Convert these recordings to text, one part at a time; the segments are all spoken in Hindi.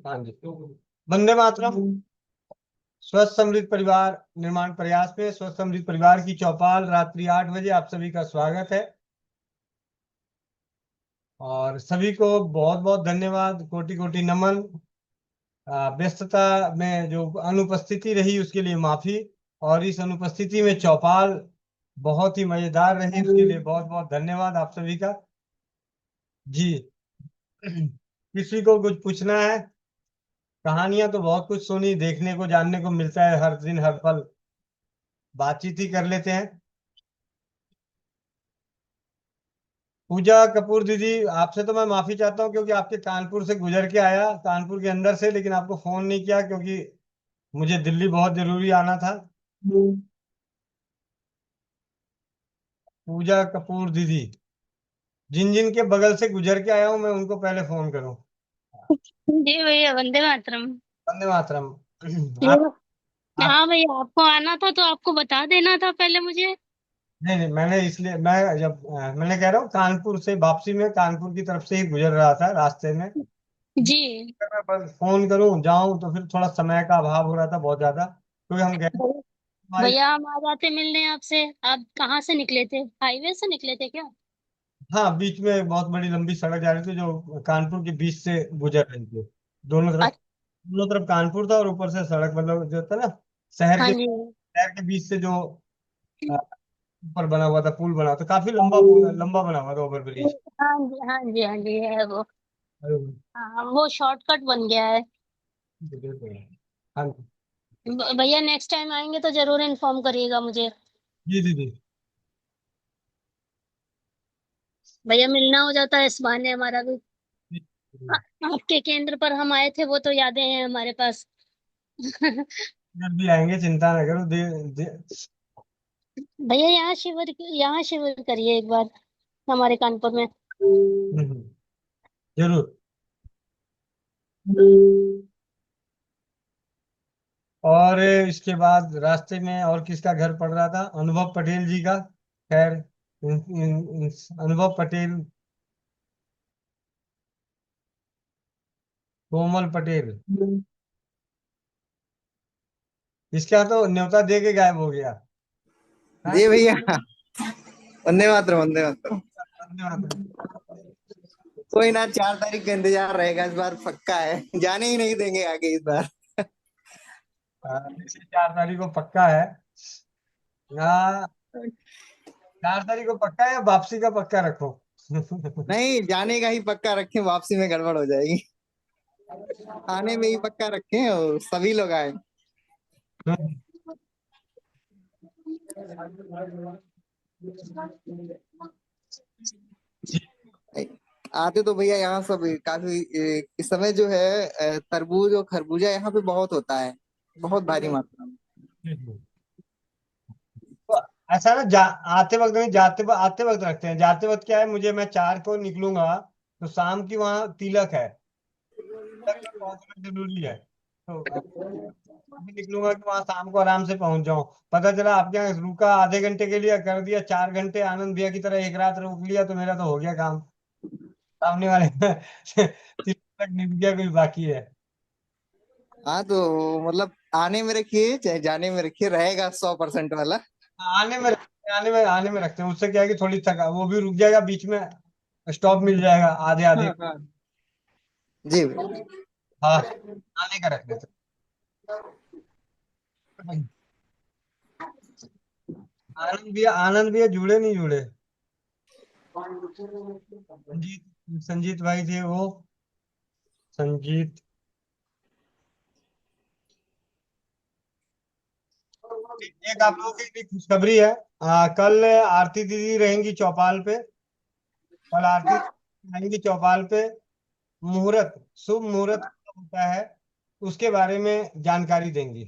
हाँ जी। वंदे मातरम। स्वस्थ समृद्ध परिवार निर्माण प्रयास में स्वस्थ समृद्ध परिवार की चौपाल रात्रि 8 बजे आप सभी का स्वागत है। और सभी को बहुत बहुत धन्यवाद, कोटि कोटि नमन। व्यस्तता में जो अनुपस्थिति रही उसके लिए माफी। और इस अनुपस्थिति में चौपाल बहुत ही मजेदार रही, उसके लिए बहुत बहुत धन्यवाद आप सभी का। जी। किसी को कुछ पूछना है? कहानियां तो बहुत कुछ सुनी, देखने को जानने को मिलता है हर दिन हर पल। बातचीत ही कर लेते हैं। पूजा कपूर दीदी, आपसे तो मैं माफी चाहता हूँ क्योंकि आपके कानपुर से गुजर के आया, कानपुर के अंदर से, लेकिन आपको फोन नहीं किया क्योंकि मुझे दिल्ली बहुत जरूरी आना था। पूजा कपूर दीदी, जिन जिन के बगल से गुजर के आया हूँ मैं उनको पहले फोन करूँ। जी भैया, वंदे मातरम। वंदे मातरम। आप, क्यों? आप हाँ भैया, आपको आना था तो आपको बता देना था पहले मुझे। नहीं नहीं, मैंने इसलिए मैं जब मैंने कह रहा हूँ कानपुर से वापसी में कानपुर की तरफ से ही गुजर रहा था रास्ते में। जी अगर मैं बस फोन करूँ जाऊं तो फिर थोड़ा समय का अभाव हो रहा था बहुत ज्यादा, क्योंकि हम गए हमारी। भैया, हम आ जाते मिलने आपसे। आप कहाँ से निकले थे? हाईवे से निकले थे क्या? हाँ, बीच में बहुत बड़ी लंबी सड़क जा रही थी जो कानपुर के बीच से गुजर रही थी। दोनों तरफ, अच्छा। दोनों तरफ कानपुर था और ऊपर से सड़क, मतलब जो था ना, हाँ जी। शहर के बीच से जो अ, ऊपर बना हुआ था, पुल बना, तो काफी लंबा लंबा बना हुआ था ओवर ब्रिज। हाँ जी, हाँ जी, हाँ जी, है वो। हाँ, वो शॉर्टकट बन गया है। हाँ जी। भैया, नेक्स्ट टाइम आएंगे तो जरूर इन्फॉर्म करिएगा मुझे। जी दीदी। भैया, मिलना हो जाता है इस बहाने हमारा भी। आपके केंद्र पर हम आए थे, वो तो यादें हैं हमारे पास। जब भी आएंगे चिंता न करो, भैया, यहाँ शिविर करिए एक बार हमारे कानपुर में। जरूर। और इसके बाद रास्ते में और किसका घर पड़ रहा था? अनुभव पटेल जी का। खैर, अनुभव पटेल, कोमल पटेल, इसके यहाँ तो न्योता दे के गायब हो गया। हाँ। जी भैया, वंदे मातरम वंदे मातरम। धन्यवाद। कोई ना, 4 तारीख का इंतजार रहेगा, इस बार पक्का है, जाने ही नहीं देंगे आगे इस बार। जैसे 4 तारीख को पक्का है। हाँ, 4 तारीख को पक्का है या वापसी का पक्का रखो? नहीं, जाने का ही पक्का रखें, वापसी में गड़बड़ हो जाएगी। आने में ही पक्का रखें और सभी लोग आए। आते तो भैया यहाँ सब काफी इस समय जो है तरबूज और खरबूजा यहाँ पे बहुत होता है, बहुत भारी मात्रा में। तो ऐसा ना, आते वक्त नहीं, आते वक्त रखते हैं। जाते वक्त क्या है, मैं 4 को निकलूंगा तो शाम की वहाँ तिलक है, तिलक तक पहुंचना जरूरी है। तो अभी निकलूंगा कि वहाँ शाम को आराम से पहुंच जाऊं। पता चला आपके यहाँ रुका आधे घंटे के लिए, कर दिया 4 घंटे, आनंद भैया की तरह एक रात रुक लिया, तो मेरा तो हो गया काम। सामने वाले तिलक तक निकल गया, कोई बाकी है। हाँ तो मतलब आने में रखिए चाहे जाने में रखिए, रहेगा 100% वाला। आने में रखते हैं, उससे क्या है कि थोड़ी थका, वो भी रुक जाएगा बीच में, स्टॉप मिल जाएगा आधे आधे। हाँ हाँ। जी भैया। हाँ, आने का रख देते हैं। आनंद भी जुड़े नहीं जुड़े? संजीत, संजीत भाई थे वो, संजीत। एक आप लोगों की भी खुशखबरी है। कल आरती दीदी रहेंगी चौपाल पे। कल आरती रहेंगी चौपाल पे। मुहूर्त, शुभ मुहूर्त कब होता है उसके बारे में जानकारी देंगी।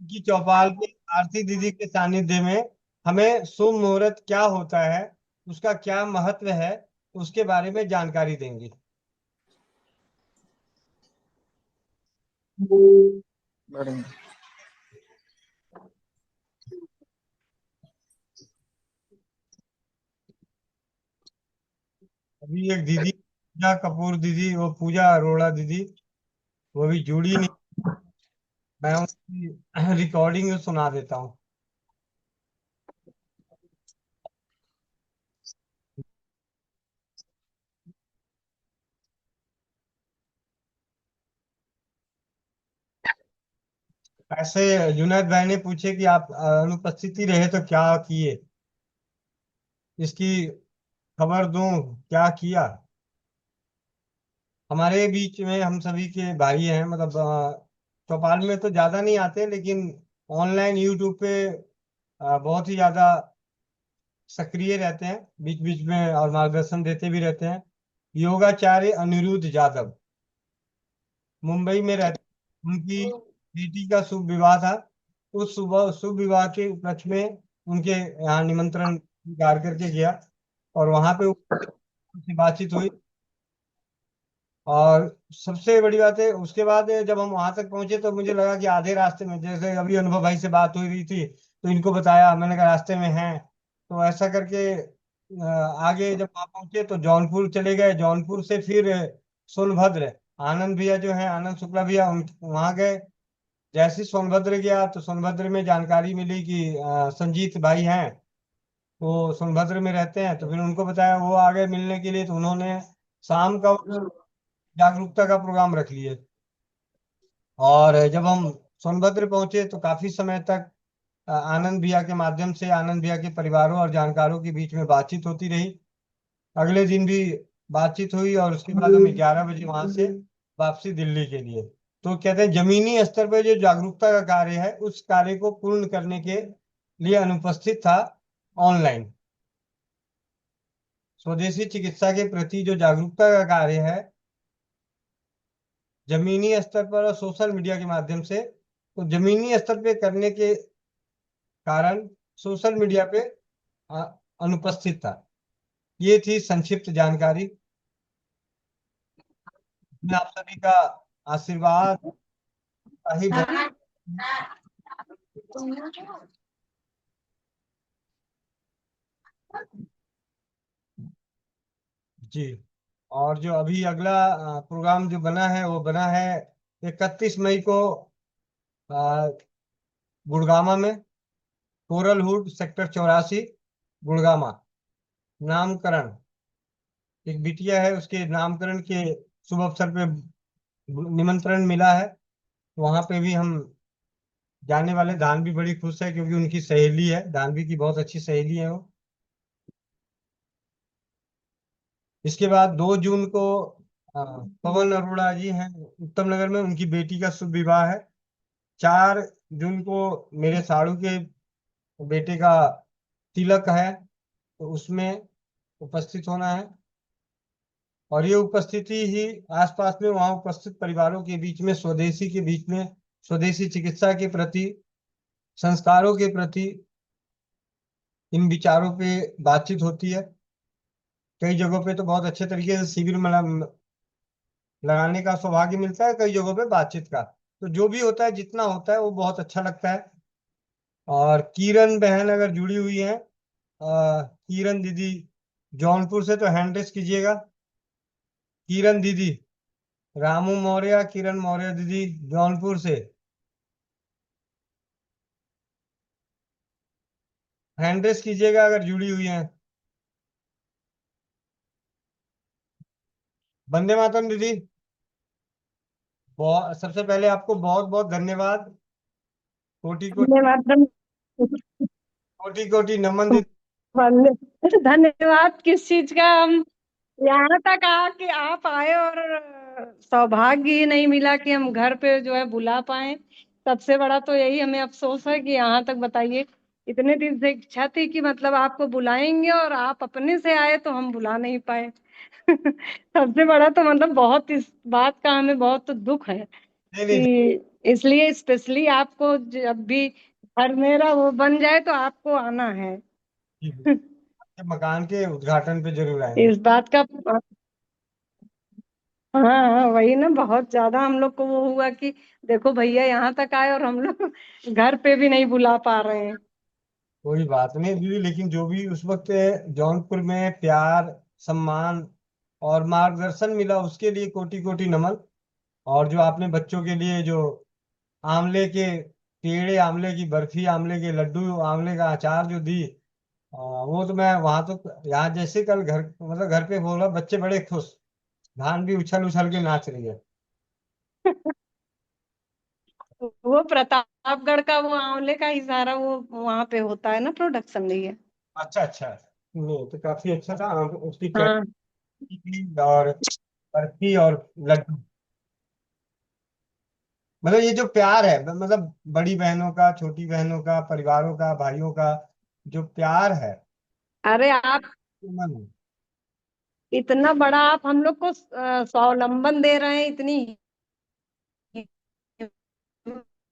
की चौपाल पे आरती दीदी के सानिध्य में हमें शुभ मुहूर्त क्या होता है, उसका क्या महत्व है, उसके बारे में जानकारी देंगी। बढ़िया। अभी एक दीदी पूजा कपूर दीदी, वो पूजा अरोड़ा दीदी, वो भी जुड़ी नहीं। मैं उसकी रिकॉर्डिंग सुना देता हूँ। ऐसे जुनैद भाई ने पूछे कि आप अनुपस्थिति रहे तो क्या किए, इसकी खबर दूं, क्या किया। हमारे बीच में हम सभी के भाई हैं, मतलब चौपाल में तो ज्यादा नहीं आते, लेकिन ऑनलाइन यूट्यूब पे बहुत ही ज्यादा सक्रिय रहते हैं बीच बीच में, और मार्गदर्शन देते भी रहते हैं। योगाचार्य अनिरुद्ध जादव मुंबई में रहते, उनकी बेटी का शुभ विवाह था। उस सुबह शुभ विवाह के उपलक्ष्य में उनके यहाँ निमंत्रण स्वीकार करके गया, और वहां पे उनसे बातचीत हुई। और सबसे बड़ी बात है, उसके बाद जब हम वहां तक पहुंचे तो मुझे लगा कि आधे रास्ते में, जैसे अभी अनुभव भाई से बात हो रही थी तो इनको बताया, मैंने कहा रास्ते में हैं। तो ऐसा करके आगे जब वहां पहुंचे तो जौनपुर चले गए, जौनपुर से फिर सोनभद्र, आनंद भैया जो है, आनंद शुक्ला भैया, उन वहां गए। जैसे ही सोनभद्र गया तो सोनभद्र में जानकारी मिली कि संजीत भाई हैं, वो सोनभद्र में रहते हैं। तो फिर उनको बताया, वो आ गए मिलने के लिए। तो उन्होंने शाम का जागरूकता का प्रोग्राम रख लिए। और जब हम सोनभद्र पहुंचे तो काफी समय तक आनंद भैया के माध्यम से आनंद भैया के परिवारों और जानकारों के बीच में बातचीत होती रही। अगले दिन भी बातचीत हुई, और उसके बाद हम 11 बजे वहां से वापसी दिल्ली के लिए। तो कहते हैं जमीनी स्तर पर जो जागरूकता का कार्य है, उस कार्य को पूर्ण करने के लिए अनुपस्थित था ऑनलाइन। स्वदेशी चिकित्सा के प्रति जो जागरूकता का कार्य है, जमीनी स्तर पर और सोशल मीडिया के माध्यम से, तो जमीनी स्तर पे करने के कारण सोशल मीडिया पे अ, अनुपस्थित था। ये थी संक्षिप्त जानकारी। मैं आप सभी का आशीर्वाद ही जी। और जो अभी अगला प्रोग्राम जो बना है, वो बना है 31 मई को अ, गुड़गामा में, कोरलहुड सेक्टर 84, गुड़गामा। नामकरण, एक बिटिया है, उसके नामकरण के शुभ अवसर पे निमंत्रण मिला है। वहां पे भी हम जाने वाले। धानवी बड़ी खुश है क्योंकि उनकी सहेली है, धानवी की बहुत अच्छी सहेली है वो। इसके बाद 2 जून को पवन अरोड़ा जी हैं उत्तम नगर में, उनकी बेटी का शुभ विवाह है। 4 जून को मेरे साड़ू के बेटे का तिलक है, तो उसमें उपस्थित होना है। और ये उपस्थिति ही आसपास में वहां उपस्थित परिवारों के बीच में, स्वदेशी के बीच में, स्वदेशी चिकित्सा के प्रति, संस्कारों के प्रति, इन विचारों पे बातचीत होती है। कई जगहों पे तो बहुत अच्छे तरीके से शिविर में लगाने का सौभाग्य मिलता है, कई जगहों पे बातचीत का। तो जो भी होता है, जितना होता है, वो बहुत अच्छा लगता है। और किरण बहन अगर जुड़ी हुई है, किरण दीदी जौनपुर से, तो हैंड रेस कीजिएगा। किरण दीदी, रामू मौर्य, किरण मौर्य दीदी जौनपुर से, हैंड रेस कीजिएगा अगर जुड़ी हुई हैं। वंदे मातरम दीदी, बहुत, सबसे पहले आपको बहुत बहुत धन्यवाद। कोटि कोटि, धन्यवाद। कोटि कोटि नमन दीदी। धन्यवाद किस चीज का? हम यहाँ तक कि आप आए और सौभाग्य ही नहीं मिला कि हम घर पे जो है बुला पाए। सबसे बड़ा तो यही हमें अफसोस है कि यहाँ तक बताइए, इतने दिन से इच्छा थी कि मतलब आपको बुलाएंगे और आप अपने से आए तो हम बुला नहीं पाए। सबसे बड़ा तो मतलब बहुत इस बात का हमें बहुत दुख है नहीं नहीं कि इसलिए स्पेशली आपको जब भी घर मेरा वो बन जाए तो आपको आना है। जी, आपके मकान के उद्घाटन पे जरूर आएंगे। इस बात का हाँ हाँ, वही ना, बहुत ज्यादा हम लोग को वो हुआ कि देखो भैया यहाँ तक आए और हम लोग घर पे भी नहीं बुला पा रहे हैं। कोई बात नहीं दीदी, लेकिन जो भी उस वक्त जौनपुर में प्यार, सम्मान और मार्गदर्शन मिला उसके लिए कोटि कोटि नमन। और जो आपने बच्चों के लिए जो आंवले के पेड़े, आंवले की बर्फी, आंवले के लड्डू, आंवले का अचार जो दी, वो तो मैं वहां तो यहाँ जैसे कल घर मतलब घर पे बोला, बच्चे बड़े खुश, धान भी उछल उछल के नाच रही है। वो प्रतापगढ़ का वो आंवले का ही सारा वो वहां पे होता है ना प्रोडक्शन लिए। अच्छा अच्छा, नहीं तो काफी अच्छा था। उसकी हाँ। चटनी थी और बर्फी और लड्डू। मतलब ये जो प्यार है, मतलब बड़ी बहनों का, छोटी बहनों का, परिवारों का, भाइयों का जो प्यार है, अरे आप मन। इतना बड़ा आप हम लोग को स्वावलंबन दे रहे हैं इतनी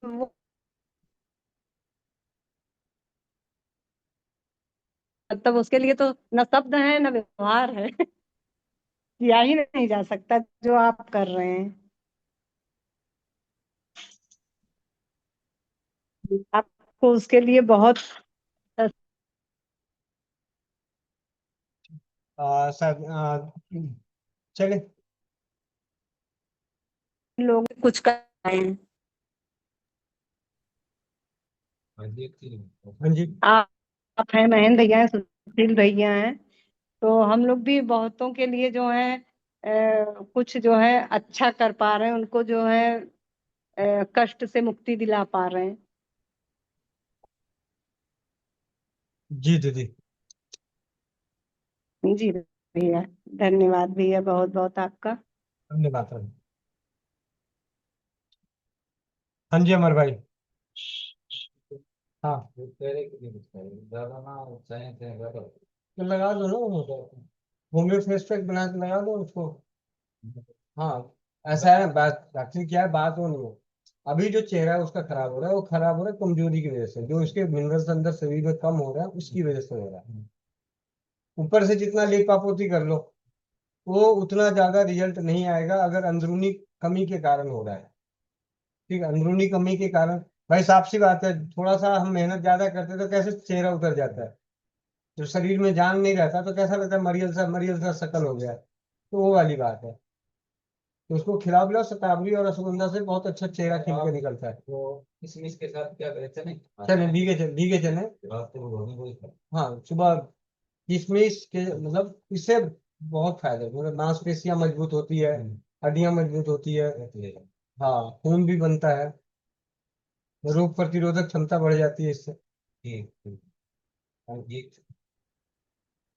वो- मतलब उसके लिए तो न शब्द है न व्यवहार है। किया ही नहीं जा सकता जो आप कर रहे हैं। आपको उसके लिए बहुत चले। लोग कुछ कर रहे हैं। हाँ जी। आप हैं, महेंद्र भैया हैं, सुशील भैया हैं, तो हम लोग भी बहुतों के लिए जो है कुछ जो है अच्छा कर पा रहे हैं, उनको जो है कष्ट से मुक्ति दिला पा रहे हैं। जी दीदी। जी भैया, धन्यवाद भैया, बहुत बहुत आपका। धन्यवाद। हाँ जी अमर भाई। हाँ तो लगा दो ना वो, होम्यो फेस पैक बना के लगा दो उसको। हाँ, ऐसा है बात, एक्चुअली क्या है, बात वो नहीं है। अभी जो चेहरा है उसका खराब हो रहा है, वो खराब हो रहा है कमजोरी की वजह से, जो उसके मिनरल्स अंदर शरीर में कम हो रहा है उसकी वजह से हो रहा है। ऊपर से जितना लेपापोती कर लो, वो उतना ज्यादा रिजल्ट नहीं आएगा अगर अंदरूनी कमी के कारण हो रहा है। ठीक है, अंदरूनी कमी के कारण, भाई साफ सी बात है, थोड़ा सा हम मेहनत ज्यादा करते तो कैसे चेहरा उतर जाता है। जो शरीर में जान नहीं रहता तो कैसा लगता है, मरियल सा शक्ल हो गया है। तो वो वाली बात है। तो उसको खिला पिलाओ, शतावरी और अश्वगंधा से बहुत अच्छा चेहरा खिल के निकलता है। तो किशमिश के साथ क्या करें, चने, चने भीगे चने। हाँ सुबह किशमिश के, मतलब इससे बहुत फायदे, मतलब मांसपेशियां मजबूत होती है, हड्डियां मजबूत होती है। हाँ, खून भी बनता है, रोग प्रतिरोधक क्षमता बढ़ जाती है इससे।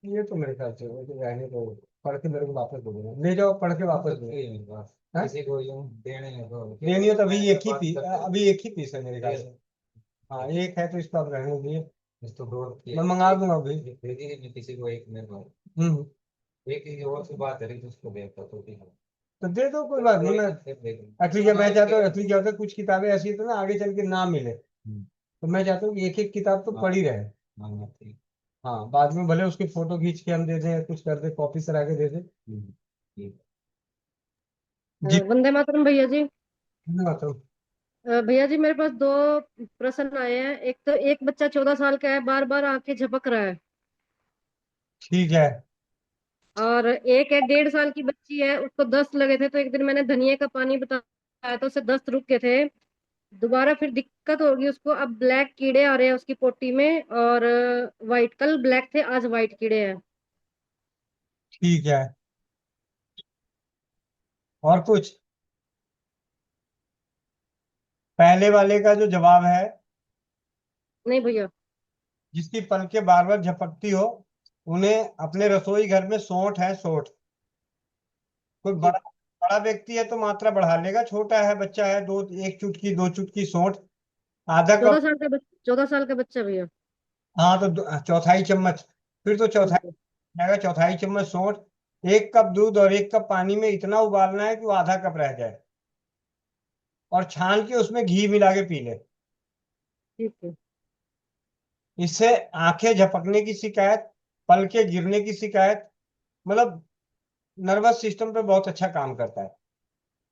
ये तो मेरे ख्याल से वो तो रहने दो, पढ़ के मेरे को वापस दे देना, ले जाओ पढ़ के वापस दो। हाँ? किसी को यूं देनी हो तो अभी एक ही पीस, अभी एक ही पीस है मेरे ख्याल से। हाँ एक है तो इसको आप रहने दिए, मैं मंगा दूंगा अभी। किसी को एक एक ही और से बात करें तो उसको भेजता तो दे दो, कोई बात नहीं। मैं एक्चुअली क्या मैं चाहता हूँ, एक्चुअली क्या होता है, कुछ किताबें ऐसी होती है ना आगे चल के ना मिले, तो मैं चाहता हूँ कि एक एक किताब तो पढ़ी रहे। हाँ, बाद में भले उसकी फोटो खींच के हम दे दें या कुछ कर दे, कॉपी करा के दे दे। जी। वंदे मातरम भैया जी। धन्यवाद। भैया जी मेरे पास दो प्रश्न आए हैं। एक तो एक बच्चा 14 साल का है, बार बार आंखें झपक रहा है। ठीक है। और एक है 1.5 साल की बच्ची है, उसको दस्त लगे थे, तो एक दिन मैंने धनिया का पानी बताया तो उससे दस्त रुक गए थे। दोबारा फिर दिक्कत होगी उसको, अब ब्लैक कीड़े आ रहे हैं उसकी पोटी में, और वाइट, कल ब्लैक थे आज वाइट कीड़े हैं। ठीक है, और कुछ? पहले वाले का जो जवाब है, नहीं भैया। जिसकी पलकें बार बार झपकती हो, उन्हें अपने रसोई घर में सोंठ है, सोंठ। कोई ठीक। बड़ा बड़ा व्यक्ति है तो मात्रा बढ़ा लेगा, छोटा है बच्चा है, दो एक चुटकी दो चुटकी सोंठ, आधा चौदह कप। साल का 14 साल का बच्चा भैया। हाँ तो चौथाई चम्मच, फिर तो ठीक चौथाई है। जाएगा, चौथाई चम्मच सोंठ। एक कप दूध और एक कप पानी में इतना उबालना है कि वो आधा कप रह जाए, और छान के उसमें घी मिला के पी ले। ठीक है। इससे आंखें झपकने की शिकायत, पलके गिरने की शिकायत, मतलब नर्वस सिस्टम पे बहुत अच्छा काम करता है।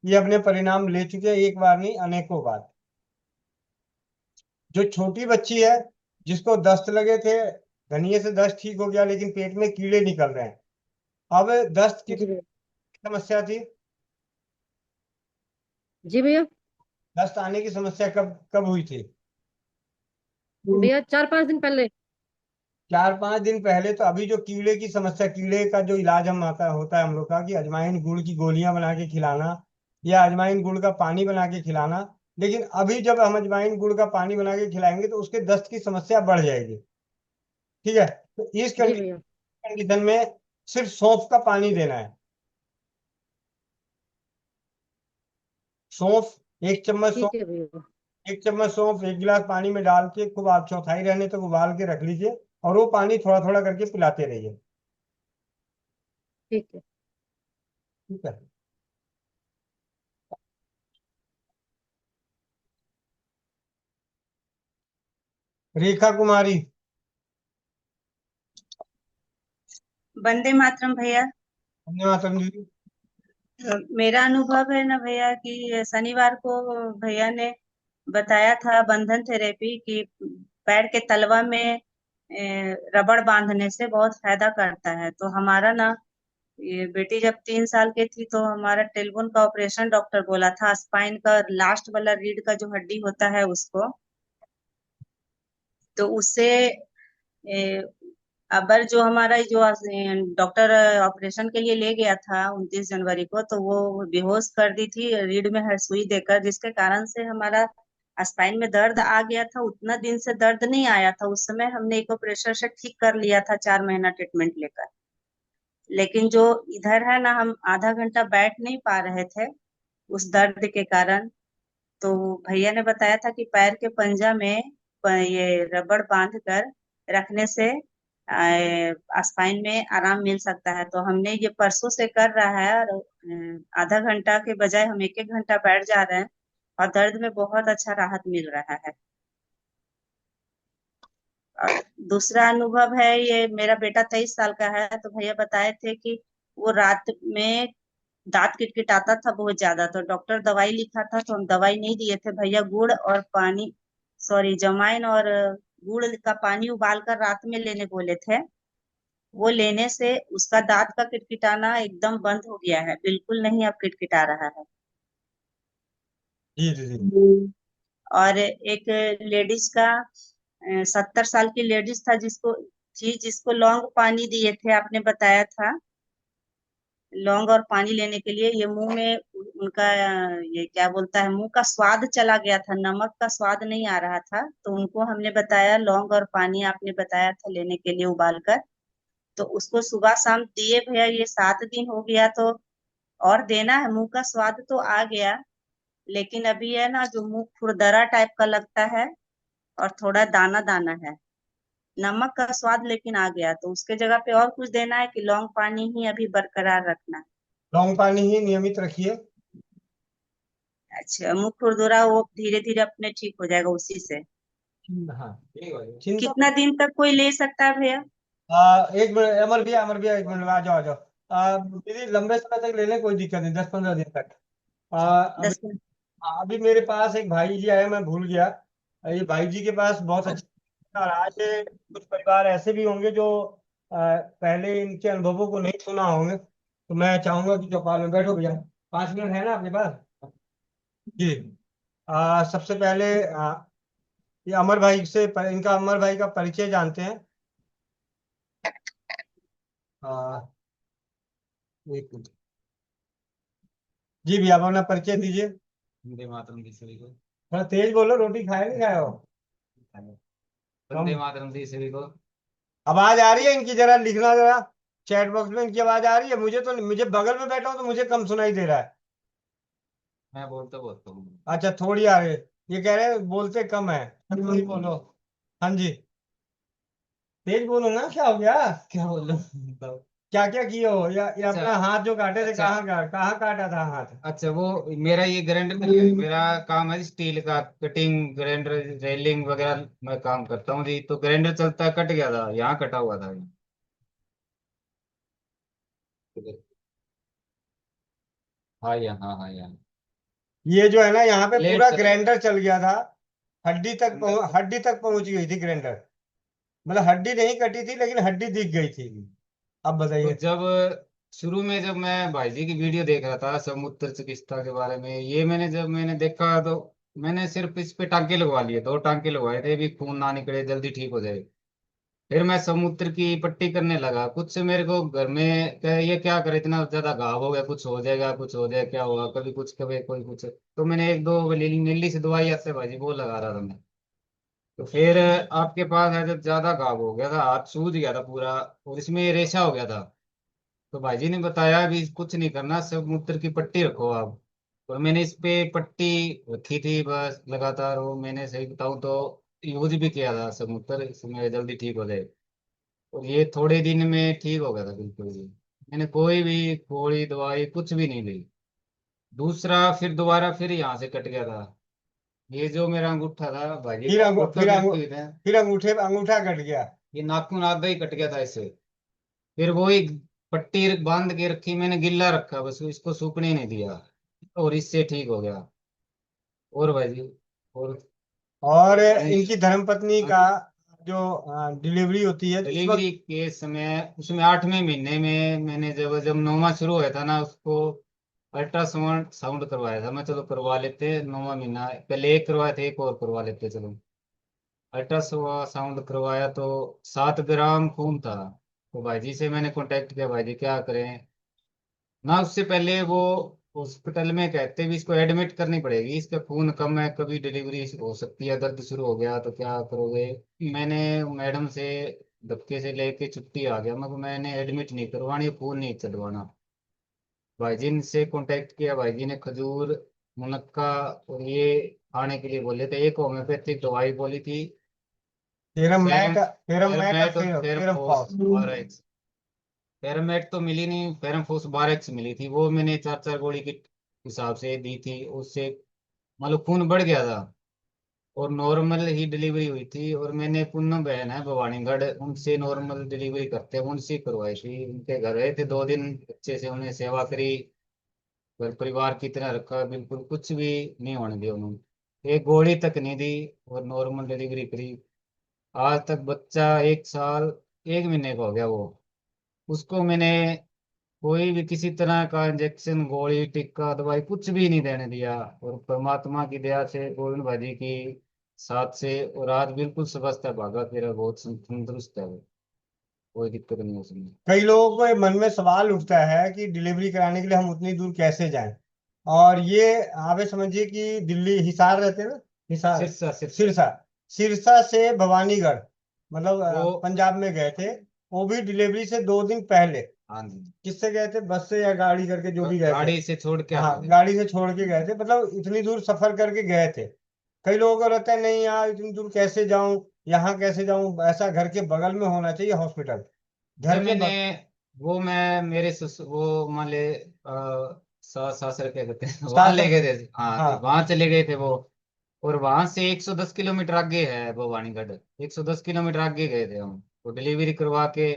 ये अपने परिणाम ले चुके हैं, एक बार नहीं अनेकों बार। जो छोटी बच्ची है, जिसको दस्त लगे थे, धनिये से दस्त ठीक हो गया लेकिन पेट में कीड़े निकल रहे हैं। अब दस्त की जी भैया। समस्या थी? जी भैया। दस्त आने की समस्या कब कब हुई थी? भैया 4-5 दिन पहले। 4-5 दिन पहले। तो अभी जो कीड़े की समस्या, कीड़े का जो इलाज हम आता होता है हम लोग का, कि अजवाइन गुड़ की गोलियां बना के खिलाना या अजवाइन गुड़ का पानी बना के खिलाना। लेकिन अभी जब हम अजवाइन गुड़ का पानी बना के खिलाएंगे तो उसके दस्त की समस्या बढ़ जाएगी। ठीक है? तो इस जी भैया। कंडीशन में सिर्फ सौंफ का पानी देना है। सौंफ, 1 चम्मच ठीक है भैया। 1 चम्मच सौंफ 1 गिलास पानी में डाल के खूब आप चौथाई रहने तक उबाल के रख लीजिए, और वो पानी थोड़ा थोड़ा करके पिलाते रहिए। ठीक है। ठीक है? रेखा कुमारी। वंदे मातरम भैया। धन्यवाद समझी। मेरा अनुभव है ना भैया कि शनिवार को भैया ने बताया था बंधन थेरेपी की पैर के तलवा में रबड़ बांधने से बहुत फायदा करता है। तो हमारा ना ये बेटी जब 3 साल की थी तो हमारा टेलबोन का ऑपरेशन डॉक्टर बोला था, स्पाइन का लास्ट वाला रीढ़ का जो हड्डी होता है उसको। तो उससे अबर जो हमारा जो डॉक्टर ऑपरेशन के लिए ले गया था 29 जनवरी को, तो वो बेहोश कर दी थी रीढ़ में सुई देकर, जिसके कारण से हमारा स्पाइन में दर्द आ गया था। उतना दिन से दर्द नहीं आया था, उस समय हमने इकोप्रेशर से ठीक कर लिया था 4 महीना ट्रीटमेंट लेकर। लेकिन जो इधर है ना, हम आधा घंटा बैठ नहीं पा रहे थे उस दर्द के कारण। तो भैया ने बताया था कि पैर के पंजा में ये रबड़ बांध कर रखने से स्पाइन में आराम मिल सकता है। तो हमने ये परसों से कर रहा है, और आधा घंटा के बजाय हम 1-1 घंटा बैठ जा रहे हैं, और दर्द में बहुत अच्छा राहत मिल रहा है। और दूसरा अनुभव है, ये मेरा बेटा 23 साल का है, तो भैया बताए थे कि वो रात में दांत किटकिटाता था बहुत ज्यादा। तो डॉक्टर दवाई लिखा था, तो हम दवाई नहीं दिए थे भैया। गुड़ और पानी, सॉरी, जमाइन और गुड़ का पानी उबाल कर रात में लेने बोले थे। वो लेने से उसका दांत का किटकिटाना एकदम बंद हो गया है, बिल्कुल नहीं अब किटकिटा रहा है। जी जी जी। और एक लेडीज का 70 साल की लेडीज जिसको लौंग पानी दिए थे, आपने बताया था लौंग और पानी लेने के लिए। ये मुंह में उनका ये क्या बोलता है, मुंह का स्वाद चला गया था, नमक का स्वाद नहीं आ रहा था। तो उनको हमने बताया लौंग और पानी आपने बताया था लेने के लिए उबाल कर। तो उसको सुबह शाम दिए भैया, ये 7 दिन हो गया। तो और देना है, मुंह का स्वाद तो आ गया, लेकिन अभी है ना जो मुंह खुरदरा टाइप का लगता है, और थोड़ा दाना दाना है। नमक का स्वाद लेकिन आ गया। तो उसके जगह पे और कुछ देना है कि लौंग पानी ही अभी बरकरार रखना है? लौंग पानी ही नियमित रखिए। अच्छा, मुंह खुरदुरा वो धीरे धीरे अपने ठीक हो जाएगा उसी से? हाँ, चिंता। कितना दिन तक कोई ले सकता है भैया? 1 मिनट, अमर भैया 1 मिनट, आ जाओ आ जाओ। दीदी लंबे समय तक ले लें, कोई दिक्कत नहीं, 10-15 दिन तक। अभी 10 दिन? अभी मेरे पास एक भाई जी आए, मैं भूल गया। ये भाई जी के पास बहुत अच्छे, और आज कुछ परिवार ऐसे भी होंगे जो पहले इनके अनुभवों को नहीं सुना होंगे। तो मैं चाहूंगा कि चौपाल में बैठो भैया। 5 मिनट है ना आपके पास? जी। सबसे पहले ये अमर भाई से इनका अमर भाई का परिचय जानते हैं। आ, एक मिनट। जी भैया, आप अपना परिचय दीजिए। वंदे मातरम दी सभी को। थोड़ा तेज बोलो, रोटी खाए नहीं खाए हो? वंदे मातरम दी सभी को। आवाज आ रही है इनकी? जरा लिखना जरा चैट बॉक्स में, इनकी आवाज आ रही है? मुझे तो, मुझे बगल में बैठा हूं तो मुझे कम सुनाई दे रहा है। मैं बोलता बोलता हूँ। अच्छा, थोड़ी आ रही है। ये कह रहे हैं बोलते कम है, थोड़ी बोलो। हाँ जी, तेज बोलो ना, क्या हो गया? क्या बोल क्या क्या किए हो? या अच्छा। अपना हाथ जो काटे थे, अच्छा। कहाँ काटा था हाथ? अच्छा, वो मेरा ये ग्राइंडर नहीं है, मेरा काम है स्टील का, कटिंग ग्राइंडर रेलिंग वगैरह मैं काम करता हूँ जी। तो ग्राइंडर चलता है, कट गया था, यहाँ कटा हुआ था। हाँ यहाँ, हाँ यहाँ ये जो है ना, यहाँ पे प्लेट पूरा से। ग्राइंडर चल गया था। हड्डी तक पहुंच गई थी ग्राइंडर। मतलब हड्डी नहीं कटी थी, लेकिन हड्डी दिख गई थी। अब तो बताइए। जब शुरू में जब मैं भाई जी की वीडियो देख रहा था समुद्र चिकित्सा के बारे में, ये मैंने देखा तो मैंने सिर्फ इस पे टांके लगवा लिए, 2 टांके लगवाए थे भी खून ना निकले, जल्दी ठीक हो जाए। फिर मैं समुद्र की पट्टी करने लगा। कुछ से मेरे को घर में ये क्या करे, इतना ज्यादा घाव हो गया, कुछ हो जाएगा, कुछ हो जाए, क्या होगा, कभी कुछ कभी कोई कुछ। तो मैंने एक दो नीली सी दवाई आती है भाई जी, वो लगा रहा था मैं। तो फिर आपके पास है, जब ज्यादा घाव हो गया था, हाथ सूज गया था पूरा, और इसमें रेशा हो गया था। तो भाई जी ने बताया भी कुछ नहीं करना, सब मूत्र की पट्टी रखो आप। और मैंने इस पे पट्टी रखी थी बस लगातार, वो मैंने सही बताऊं तो यूज भी किया था सब मूत्र, इसमें जल्दी ठीक हो जाए। और ये थोड़े दिन में ठीक हो गया था बिल्कुल भी। मैंने कोई भी गोली दवाई कुछ भी नहीं ली। दूसरा फिर दोबारा फिर यहाँ से कट गया था। ये जो मेरा अंगूठा था भाई जी, फोटो खींची थी, फिर अंगूठे अंगूठा कट गया। ये नाखून आधा ही कट गया था इससे। फिर वही पट्टी बांध के रखी मैंने, गिल्ला रखा बस, इसको सूखने नहीं दिया, और इससे ठीक हो गया। और भाई जी, और और इनकी धर्मपत्नी का जो डिलीवरी होती है तो उस वक्त डिलीवरी के समय, उसमें 8वें महीने में मैंने जब जब 9वां शुरू हुआ था ना, उसको अल्ट्रासाउंड साउंड करवाया था मैं। चलो करवा लेते, 9वां महीना पहले एक करवाया था, एक और करवा लेते चलो। अल्ट्रासाउंड करवाया तो 7 ग्राम खून था। तो भाई जी से मैंने कांटेक्ट किया, भाई जी क्या करें ना। उससे पहले वो हॉस्पिटल में कहते भी इसको एडमिट करनी पड़ेगी, इसका खून कम है, कभी डिलीवरी हो सकती है, दर्द शुरू हो गया तो क्या करोगे। मैंने मैडम से धक्के से लेके छुट्टी आ गया, मगर मैंने एडमिट नहीं करवानी, खून नहीं चढ़वाना। भाईजी से कांटेक्ट किया, भाईजी ने खजूर, मुनक्का और ये खाने के लिए बोले थे। एक होम्योपैथिक दवाई बोली थी, ferrum ferrum met, ferrum met और फेरमेट और फेरम फेरमफोस फॉस। 12x। फेरमेट तो मिली नहीं, फेरमफोस 12x मिली थी, वो मैंने 4 4 गोली के हिसाब से दी थी। उससे मतलब खून बढ़ गया था, और नॉर्मल ही डिलीवरी हुई थी। और मैंने पूनम बहन है भवानीगढ़, उनसे नॉर्मल डिलीवरी करते हैं, उनसे करवाई थी। उनके घर गए थे 2 दिन, अच्छे से उन्हें सेवा करी, घर परिवार की तरह रखा, बिल्कुल कुछ भी नहीं होने दिया उन्होंने, एक गोली तक नहीं दी, और नॉर्मल डिलीवरी करी। आज तक बच्चा 1 साल 1 महीने का हो गया वो। उसको मैंने कोई भी किसी तरह का इंजेक्शन, गोली, टिक्का, दवाई कुछ भी नहीं देने दिया। और परमात्मा की दया से, गोविंद भाई की साथ से, और आज बिल्कुल स्वस्थ है, भागा फिर बहुत तंदुरुस्त है वो, कोई दिक्कत नहीं है उसमें। कई लोगों को मन में सवाल उठता है कि डिलीवरी कराने के लिए हम उतनी दूर कैसे जाएं। और ये आप ये समझिए कि दिल्ली हिसार रहते हैं ना, हिसार, सिरसा सिरसा। सिरसा, सिरसा से भवानीगढ़, मतलब वो पंजाब में गए थे। वो भी डिलीवरी से 2 दिन पहले। हाँ जी, किससे गए थे, बस से या गाड़ी करके, जो भी गए थे। गाड़ी से छोड़ के हाँ, आते थे। गाड़ी से छोड़ के गए थे, मतलब इतनी दूर सफर करके गए थे। कई लोगों को रहता है नहीं यार इतनी दूर कैसे जाऊं, यहाँ कैसे जाऊं, ऐसा घर के बगल में होना चाहिए हॉस्पिटल, घर जब के मैंने वो मैं मेरे वो मान ले सासर क्या कहते हैं वहां ले साथ। गए थे, हाँ हाँ, वहां चले गए थे वो। और वहां से 110 किलोमीटर आगे है भवानीगढ़, 110 किलोमीटर आगे गए थे हम, तो डिलीवरी करवा के।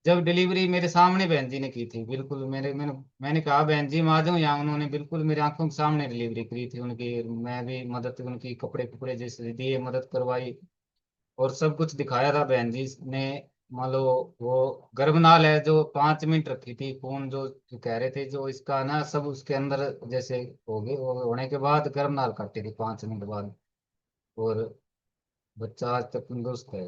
जब डिलीवरी मेरे सामने बहन जी ने की थी, बिल्कुल मैंने कहा बहन जी मैं आ जाऊँ यहाँ, उन्होंने बिल्कुल मेरे आंखों के सामने डिलीवरी करी थी उनकी। मैं भी मदद, उनकी कपड़े कपड़े जैसे दिए, मदद करवाई, और सब कुछ दिखाया था बहन जी ने। मान लो वो गर्भनाल है जो 5 मिनट रखी थी, खून जो कह रहे थे जो इसका ना सब उसके अंदर जैसे हो गए, वो होने के बाद गर्भनाल काटी थी 5 मिनट बाद। और बच्चा आज तक तंदुरुस्त है।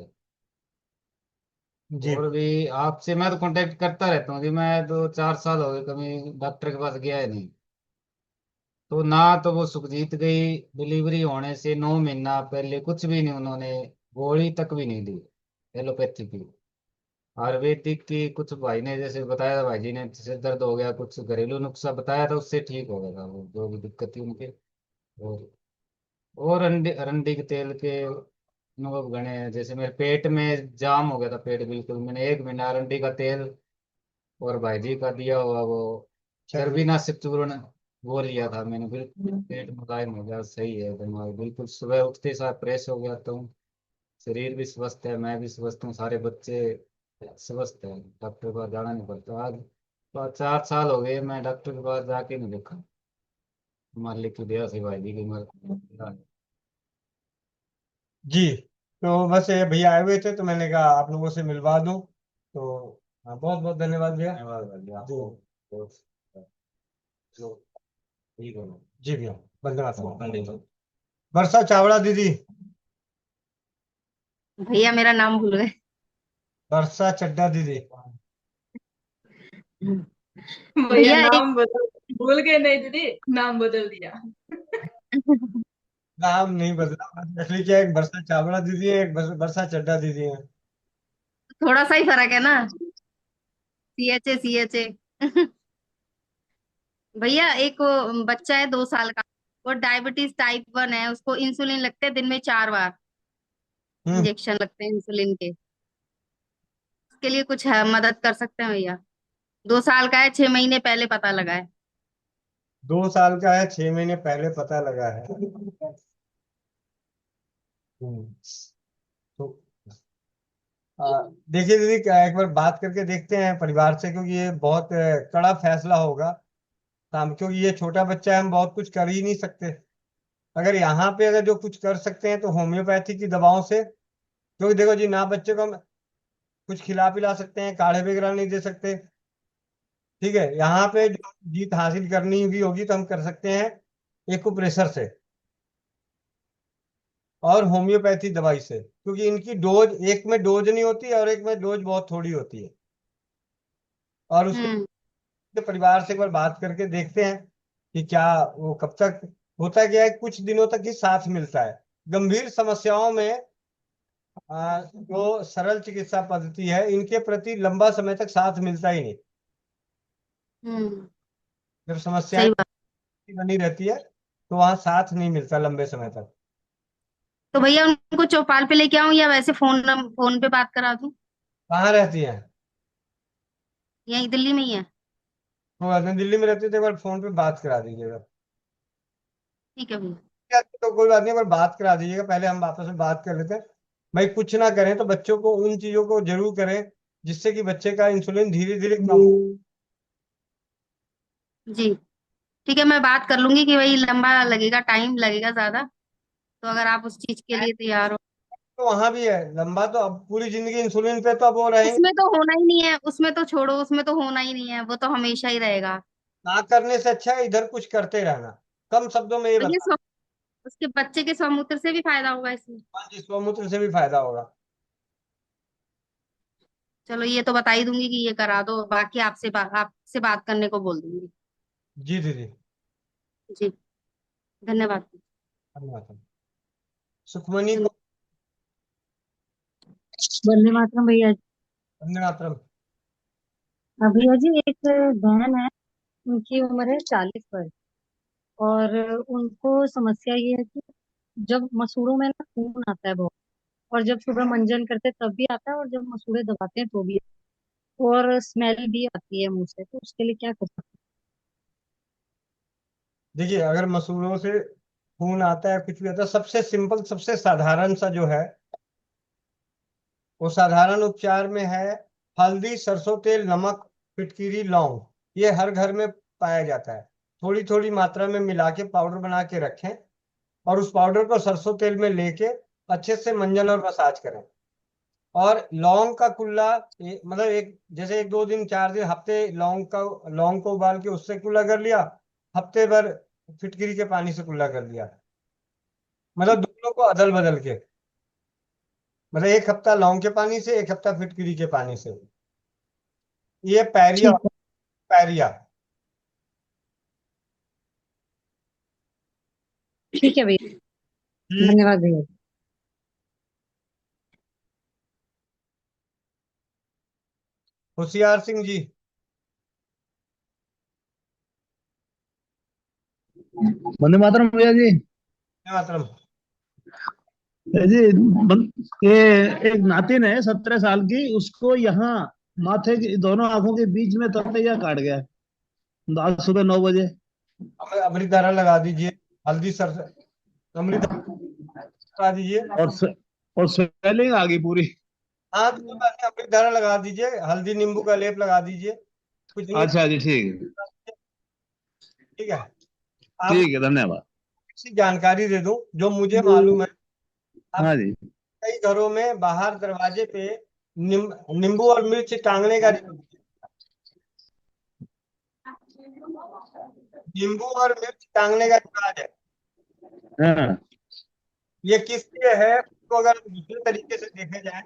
जी। और भी आपसे मैं तो कांटेक्ट करता रहता हूँ जी, मैं 2 4 साल हो गए कभी डॉक्टर के पास गया है नहीं। तो ना तो वो सुखजीत गई डिलीवरी होने से 9 महीना पहले कुछ भी नहीं, उन्होंने गोली तक भी नहीं दी एलोपैथी की। आयुर्वेदिक की कुछ भाई ने जैसे बताया था, भाई जी ने सिर दर्द हो गया, कुछ घरेलू नुस्खा बताया था, उससे ठीक हो गया था वो जो भी दिक्कत थी उनके। और अंडे अरंडी के तेल के अनुभव गणे हैं, जैसे मेरे पेट में जाम हो गया था, पेट बिल्कुल, मैंने 1 महीना अरंडी का तेल और भाई जी का दिया हुआ वो चलिए। गर्भनाशी चूर्ण वो लिया था मैंने, बिल्कुल पेट मुलायम हो गया, सही है दिमाग बिल्कुल, सुबह उठते साथ फ्रेश हो गया तो शरीर भी स्वस्थ है, मैं भी स्वस्थ हूँ, सारे बच्चे स्वस्थ हैं, डॉक्टर के पास जाना नहीं पड़ता। आज 4 साल हो गए मैं डॉक्टर के पास जाके नहीं देखा, मालिक की दया से भाई जी की मर। जी। तो बस ये भैया आए हुए थे तो मैंने कहा आप लोगों से मिलवा दूं। तो हाँ, बहुत बहुत धन्यवाद भैया। धन्यवाद भैया जी आपको। बहुत- जो ठीक है। जी भैया, धन्यवाद। वर्षा चावड़ा दीदी। भैया मेरा नाम भूल गए। वर्षा चड्डा दीदी। भैया भैया एक नाम बदल, भूल गए नहीं दीदी, नाम बदल दिया। नाम नहीं बदला, एक्चुअली क्या है, एक वर्षा चावड़ा दीदी है, एक वर्षा चड्डा दीदी है। थोड़ा सा ही फर्क है ना, CHA CHA। भैया एक वो बच्चा है 2 साल का, वो डायबिटीज टाइप 1 है, उसको इंसुलिन लगते हैं दिन में 4 बार, हम्म। इंजेक्शन लगते हैं इंसुलिन के। उसके लिए कुछ है, मदद कर सकते हैं भैया? 2 साल का है, 6 महीने पहले पता लगा है। 2 साल का है, 6 महीने पहले पता लगा है। हम्म। तो देखिए दीदी, क्या एक बार बात करके देखते हैं परिवार से, क्योंकि ये बहुत कड़ा फैसला होगा। हम, क्योंकि ये छोटा बच्चा है, हम बहुत कुछ कर ही नहीं सकते। अगर यहाँ पे अगर जो कुछ कर सकते हैं तो होम्योपैथी की दवाओं से, क्योंकि देखो जी, ना बच्चे को हम कुछ खिला पिला सकते हैं, काढ़े वगैरह नहीं दे सकते। ठीक है, यहाँ पे जो जीत हासिल करनी भी होगी तो हम कर सकते हैं एक्यूप्रेशर से और होम्योपैथी दवाई से, क्योंकि इनकी डोज, एक में डोज नहीं होती और एक में डोज बहुत थोड़ी होती है। और उसके हम्म। परिवार से एक बार बात करके देखते हैं कि क्या वो कब तक होता है, क्या है, कुछ दिनों तक ही साथ मिलता है। गंभीर समस्याओं में जो सरल चिकित्सा पद्धति है, इनके प्रति लंबा समय तक साथ मिलता ही नहीं। हम्म। जब समस्याएं सही बात। बनी रहती है तो वहां साथ नहीं मिलता लंबे समय तक। तो भैया उनको चौपाल पे लेके आऊं या वैसे फोन फोन पे बात करा दूं? कहाँ रहती है? यहीं दिल्ली में ही है? वो अगर दिल्ली में रहती है तो एक बार फोन पे बात करा दीजिएगा। ठीक है भैया। तो कोई बात नहीं, एक बार बात करा दीजिएगा, पहले हम आपस में बात कर लेते हैं। भाई कुछ ना करें तो बच्चों को उन चीजों को जरूर करें जिससे कि बच्चे का इंसुलिन धीरे धीरे कम हो। जी ठीक है, मैं बात कर लूंगी कि भाई लंबा लगेगा, टाइम लगेगा ज्यादा, तो अगर आप उस चीज के लिए तैयार हो। तो वहां भी है लंबा, तो अब पूरी जिंदगी इंसुलिन पे तो अब वो रहेंगे। उसमें तो होना ही नहीं है, उसमें तो छोड़ो, उसमें तो होना ही नहीं है, वो तो हमेशा ही रहेगा। ना करने से अच्छा है इधर कुछ करते रहना। कम शब्दों में ये और ये बता। उसके बच्चे के स्वमूत्र से भी फायदा होगा इसमें। हाँ जी, स्वमूत्र से भी फायदा होगा। चलो ये तो बता ही दूंगी कि ये करा दो, बाकी आपसे बात करने को बोल दूंगी। जी दीदी। जी धन्यवाद। धन्यवाद। सुखमनी धन्य- को वंदे मातरम भैया जी। धन्यवाद। भैया जी एक बहन है, उनकी उम्र है 40 वर्ष, और उनको समस्या ये है कि जब मसूड़ों में ना खून आता है बहुत, और जब सुबह मंजन करते तब भी आता है, और जब मसूड़े दबाते हैं तो भी, और स्मेल भी आती है मुंह से, तो उसके लिए क्या कर सकते देखिए, अगर मसूड़ों से खून आता है, कुछ भी आता है, सबसे सिंपल सबसे साधारण सा जो है, वो साधारण उपचार में है हल्दी, सरसों तेल, नमक, फिटकिरी, लौंग। ये हर घर में पाया जाता है। थोड़ी थोड़ी मात्रा में मिला के पाउडर बना के रखें, और उस पाउडर को सरसों तेल में लेके अच्छे से मंजन और मसाज करें। और लौंग का कुल्ला, मतलब एक जैसे 1 2 दिन 4 दिन हफ्ते लौंग को उबाल के उससे कुल्ला कर लिया, हफ्ते भर फिटकिरी के पानी से कुल्ला कर लिया। मतलब दोनों को अदल बदल के, मतलब 1 हफ्ता लौंग के पानी से, 1 हफ्ता फिटकिरी के पानी से। ये पैरिया। ठीक है। पैरिया। ठीक है भैया, ठीक। धन्यवाद भैया जी। होशियार सिंह जी। वंदे मातरम भैया जी। मातरम। भैया जी, ये एक नातिन है 17 साल की, उसको यहाँ माथे की दोनों आंखों के बीच में ततैया काट गया आज सुबह 9 बजे। अमृत धारा लगा दीजिए। हल्दी सर, अमृत धारा लगा दीजिए। और और स्वेलिंग आ गई पूरी। हाँ, तो कोई बात नहीं, अमृत धारा लगा दीजिए, हल्दी नींबू का लेप लगा दीजिए, कुछ नहीं। अच्छा जी, ठीक है। ठीक है। आप ठीक है, धन्यवाद। सी जानकारी दे दूं जो मुझे मालूम है। आप हाँ जी। कई घरों में बाहर दरवाजे पे नींबू और मिर्च टांगने का नींबू और मिर्च टांगने का रिवाज है। हाँ ये किस लिए है, तो अगर दूसरे तरीके से देखे जाए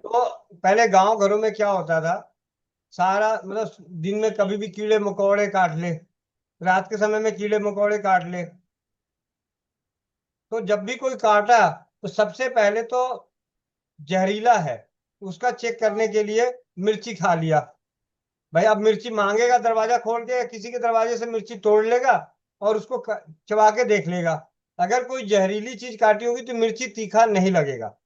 तो पहले गांव घरों में क्या होता था, सारा मतलब दिन में कभी भी कीड़े मकोड़े काट ले, रात के समय में कीड़े मकोड़े काट ले, तो जब भी कोई काटा तो सबसे पहले तो जहरीला है उसका चेक करने के लिए मिर्ची खा लिया। भाई अब मिर्ची मांगेगा दरवाजा खोल के, या किसी के दरवाजे से मिर्ची तोड़ लेगा और उसको चबा के देख लेगा। अगर कोई जहरीली चीज काटी होगी तो मिर्ची तीखा नहीं लगेगा।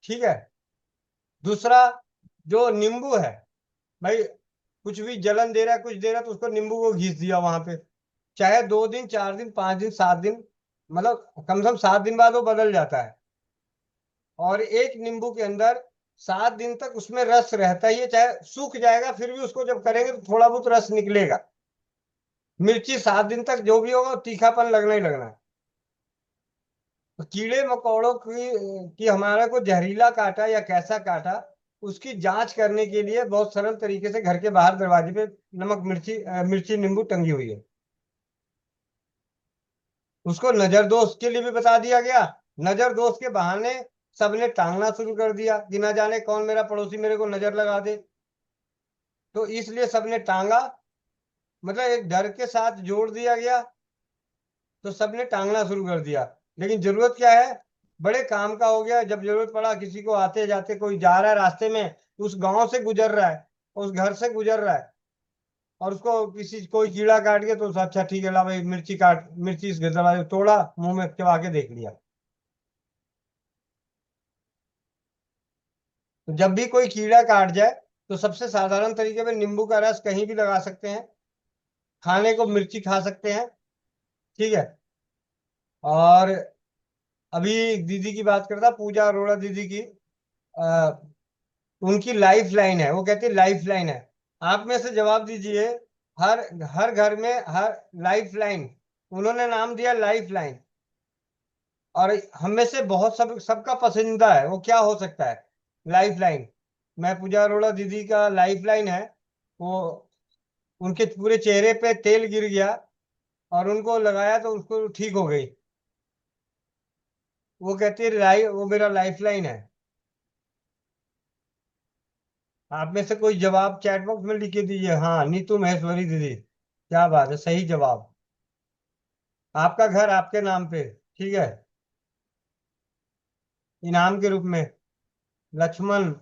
ठीक है। दूसरा, जो नींबू है, भाई कुछ भी जलन दे रहा है, कुछ दे रहा है, तो उसको नींबू को घिस दिया वहां पे, चाहे 2 दिन 4 दिन 5 दिन 7 दिन, मतलब कम से कम 7 दिन बाद वो बदल जाता है। और एक नींबू के अंदर 7 दिन तक उसमें रस रहता ही है, चाहे सूख जाएगा फिर भी उसको जब करेंगे तो थोड़ा बहुत रस निकलेगा। मिर्ची 7 दिन तक जो भी होगा तीखापन लगना ही लगना है। तो कीड़े मकोड़ों की हमारा को जहरीला काटा या कैसा काटा, उसकी जांच करने के लिए बहुत सरल तरीके से घर के बाहर दरवाजे पे नमक मिर्ची नींबू टंगी हुई है। उसको नजर दोष के लिए भी बता दिया गया। नजर दोष के बहाने सबने टांगना शुरू कर दिया कि ना जाने कौन मेरा पड़ोसी मेरे को नजर लगा दे, तो इसलिए सबने टांगा, मतलब एक डर के साथ जोड़ दिया गया, तो सबने टांगना शुरू कर दिया। लेकिन जरूरत क्या है, बड़े काम का हो गया। जब जरूरत पड़ा किसी को, आते जाते कोई जा रहा है रास्ते में, उस गांव से गुजर रहा है, उस घर से गुजर रहा है, और उसको कोई कीड़ा काट गया, तो अच्छा ठीक है ला भाई मिर्ची इस दरवाजे तोड़ा, मुंह में चबा के देख लिया। तो जब भी कोई कीड़ा काट जाए तो सबसे साधारण तरीके में नींबू का रस कहीं भी लगा सकते हैं, खाने को मिर्ची खा सकते हैं। ठीक है। और अभी दीदी की बात करता, पूजा अरोड़ा दीदी की, आ, उनकी लाइफ लाइन है, वो कहती है लाइफ लाइन है। आप में से जवाब दीजिए, हर हर घर में हर लाइफ लाइन, उन्होंने नाम दिया लाइफ लाइन, और हम में से बहुत सबका पसंदीदा है, वो क्या हो सकता है लाइफ लाइन। मैं पूजा अरोड़ा दीदी का लाइफ लाइन है, वो उनके पूरे चेहरे पे तेल गिर गया और उनको लगाया तो उसको ठीक हो गई। वो कहती है वो मेरा लाइफ लाइन है। आप में से कोई जवाब चैट बॉक्स में लिख के दीजिए। हाँ, नीतू महेश्वरी दीदी, क्या बात है, सही जवाब, आपका घर आपके नाम पे। ठीक है। इनाम के रूप में लक्ष्मण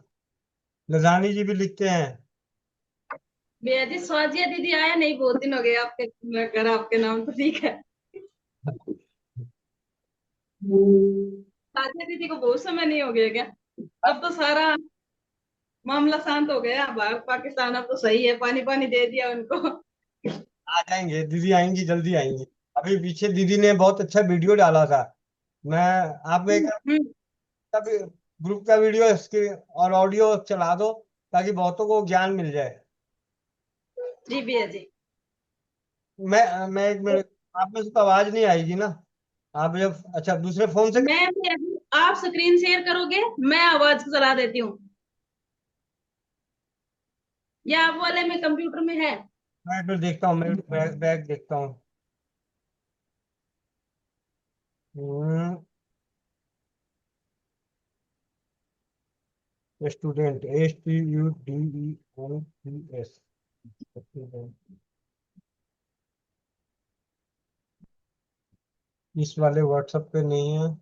लजानी जी भी लिखते हैं। भैया जी स्वाजिया दीदी आया नहीं, बहुत दिन हो गए आपके घर आपके नाम, तो ठीक है। स्वाजिया दीदी को बहुत समय नहीं हो गया क्या? अब तो सारा मामला शांत हो गया, भारत पाकिस्तान अब तो सही है, पानी पानी दे दिया उनको। आ जाएंगे दीदी, आएंगी, जल्दी आएंगी। अभी पीछे दीदी ने बहुत अच्छा वीडियो डाला था, मैं आप एक ग्रुप का वीडियो इसके और ऑडियो चला दो ताकि बहुतों को ज्ञान मिल जाए। जी भैया जी। मैं एक मिनट, आप में से तो आवाज नहीं आएगी ना, आप जब अच्छा दूसरे फोन से मैं भैया जी, आप स्क्रीन शेयर करोगे, मैं आवाज चला देती हूँ, या आप वाले में कंप्यूटर में है? मैं फिर देखता हूँ, मैं बैग देखता हूँ। स्टूडेंट, STUDENTS, इस वाले व्हाट्सएप पे नहीं है।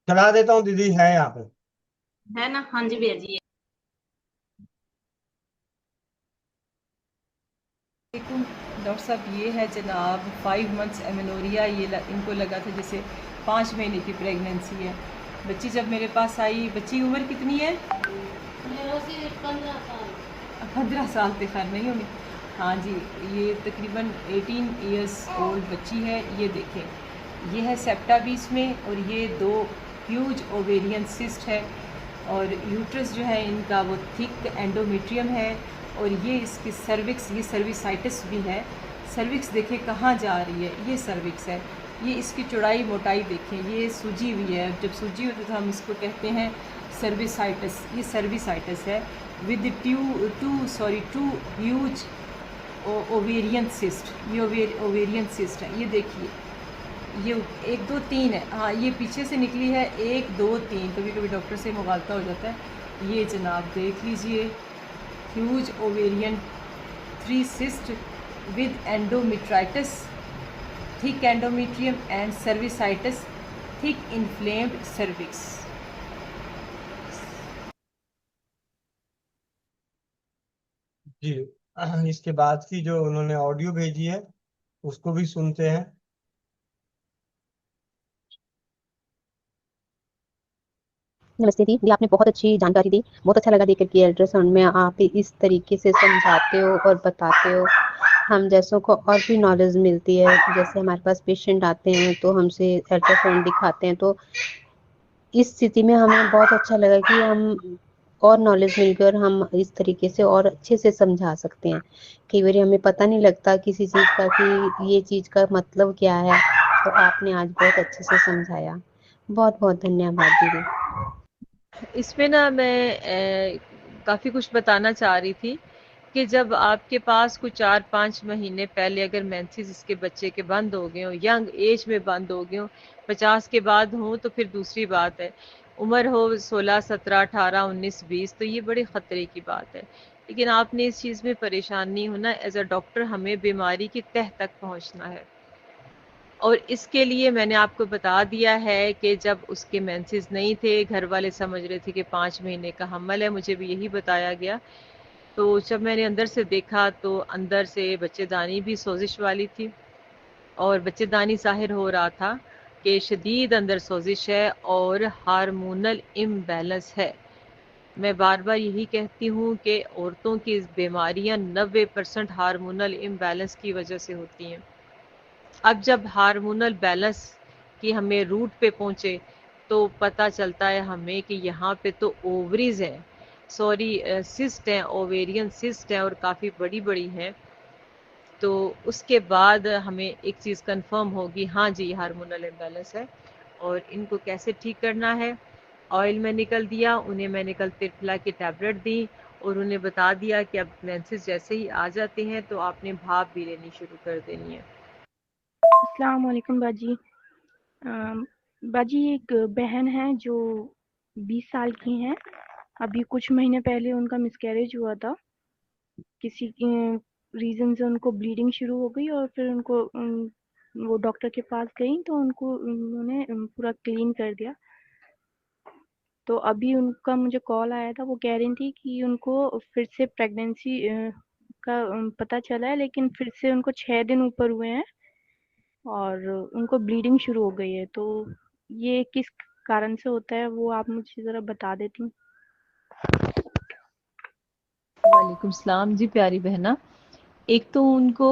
चला देता हूँ दीदी, है यहाँ पे, है ना? हाँ जी भैया जी। डॉक्टर साहब ये है जनाब 5 मंथ्स एमेनोरिया, इनको लगा था जैसे 5 महीने की प्रेगनेंसी है। बच्ची जब मेरे पास आई, बच्ची की उम्र कितनी है? 15 साल तो खैर नहीं होगी, हाँ जी, ये तकरीबन 18 ईयर्स ओल्ड बच्ची है। ये देखें, ये है सेप्टा बीच में, और ये 2 ह्यूज ओवेरियन सिस्ट है, और यूट्रस जो है इनका वो थिक एंडोमेट्रियम है, और ये इसकी सर्विक्स, ये सर्विसाइटिस भी है। सर्विक्स देखें कहाँ जा रही है, ये सर्विक्स है। ये इसकी चौड़ाई मोटाई देखें, ये सूजी हुई है। जब सूजी होती है तो हम इसको कहते हैं सर्विसाइटिस। ये सर्विसाइटिस है with two huge ovarian cyst. ये ओवेरियन सिस्ट है। ये देखिए, ये 1 2 3 है। हाँ, ये पीछे से निकली है 1 2 3। कभी कभी डॉक्टर से मुगालता हो जाता है। ये जनाब देख लीजिए, huge ovarian 3 cyst with endometritis, thick endometrium and cervicitis, thick inflamed cervix. जी, इसके बाद की जो उन्होंने ऑडियो भेजी है उसको भी सुनते हैं। नमस्ते दी, आपने बहुत अच्छी जानकारी दी। बहुत अच्छा लगा देख करके अल्ट्रासाउंड में आप इस तरीके से समझाते हो और बताते हो। हम जैसों को और भी नॉलेज मिलती है। जैसे हमारे पास पेशेंट आते हैं तो हमसे अल्ट्रासाउंड दिखाते हैं, तो इस स्थिति में हमें बहुत अच्छा लगा कि हम और नॉलेज मिलकर हम इस तरीके से और अच्छे से समझा सकते हैं। कई बार हमें पता नहीं लगता किसी चीज़ का कि ये चीज़ का मतलब क्या है, तो आपने आज बहुत अच्छे से समझाया। बहुत बहुत धन्यवाद दीदी। इसमें ना मैं काफ़ी कुछ बताना चाह रही थी कि जब आपके पास कुछ 4-5 महीने पहले अगर मेंसेस इसके बच्चे के बंद हो गए हो, यंग एज में बंद हो गए हो, 50 के बाद हो तो फिर दूसरी बात है। उम्र हो 16, 17, 18, 19, 20 तो ये बड़े ख़तरे की बात है। लेकिन आपने इस चीज़ में परेशान नहीं होना। एज अ डॉक्टर हमें बीमारी की तह तक पहुँचना है, और इसके लिए मैंने आपको बता दिया है कि जब उसके मेंसेस नहीं थे, घर वाले समझ रहे थे कि 5 महीने का हमल है, मुझे भी यही बताया गया। तो जब मैंने अंदर से देखा तो अंदर से बच्चेदानी भी सोजिश वाली थी, और बच्चेदानी ज़ाहिर हो रहा था कि शदीद अंदर सोजिश है और हार्मोनल इम्बैलेंस है। मैं बार बार यही कहती हूँ कि औरतों की बीमारियाँ 90% हार्मोनल इम्बैलेंस की वजह से होती हैं। अब जब हार्मोनल बैलेंस की हमें रूट पे पहुँचे तो पता चलता है हमें कि यहाँ पे तो ओवरीज हैं, सॉरी सिस्ट हैं, ओवेरियन सिस्ट हैं, और काफ़ी बड़ी बड़ी हैं। तो उसके बाद हमें एक चीज़ कंफर्म होगी, हाँ जी हार्मोनल इम्बैलेंस है, और इनको कैसे ठीक करना है। ऑयल में निकल दिया, उन्हें मैंने कल तिरफला की टैबलेट दी, और उन्हें बता दिया कि अब मेंसेस जैसे ही आ जाते हैं तो आपने भाप भी लेनी शुरू कर देनी है। अस्सलाम वालेकुम बाजी। बाजी, एक बहन है जो 20 साल की हैं। अभी कुछ महीने पहले उनका मिसकैरेज हुआ था। किसी रीज़न से उनको ब्लीडिंग शुरू हो गई, और फिर उनको वो डॉक्टर के पास गई तो उनको उन्होंने पूरा क्लीन कर दिया। तो अभी उनका मुझे कॉल आया था, वो कह रही थी कि उनको फिर से प्रेगनेंसी का पता चला है, लेकिन फिर से उनको 6 दिन ऊपर हुए हैं और उनको ब्लीडिंग शुरू हो गई है। तो ये किस कारण से होता है, वो आप मुझे ज़रा बता देती? वालेकुम सलाम जी प्यारी बहना। एक तो उनको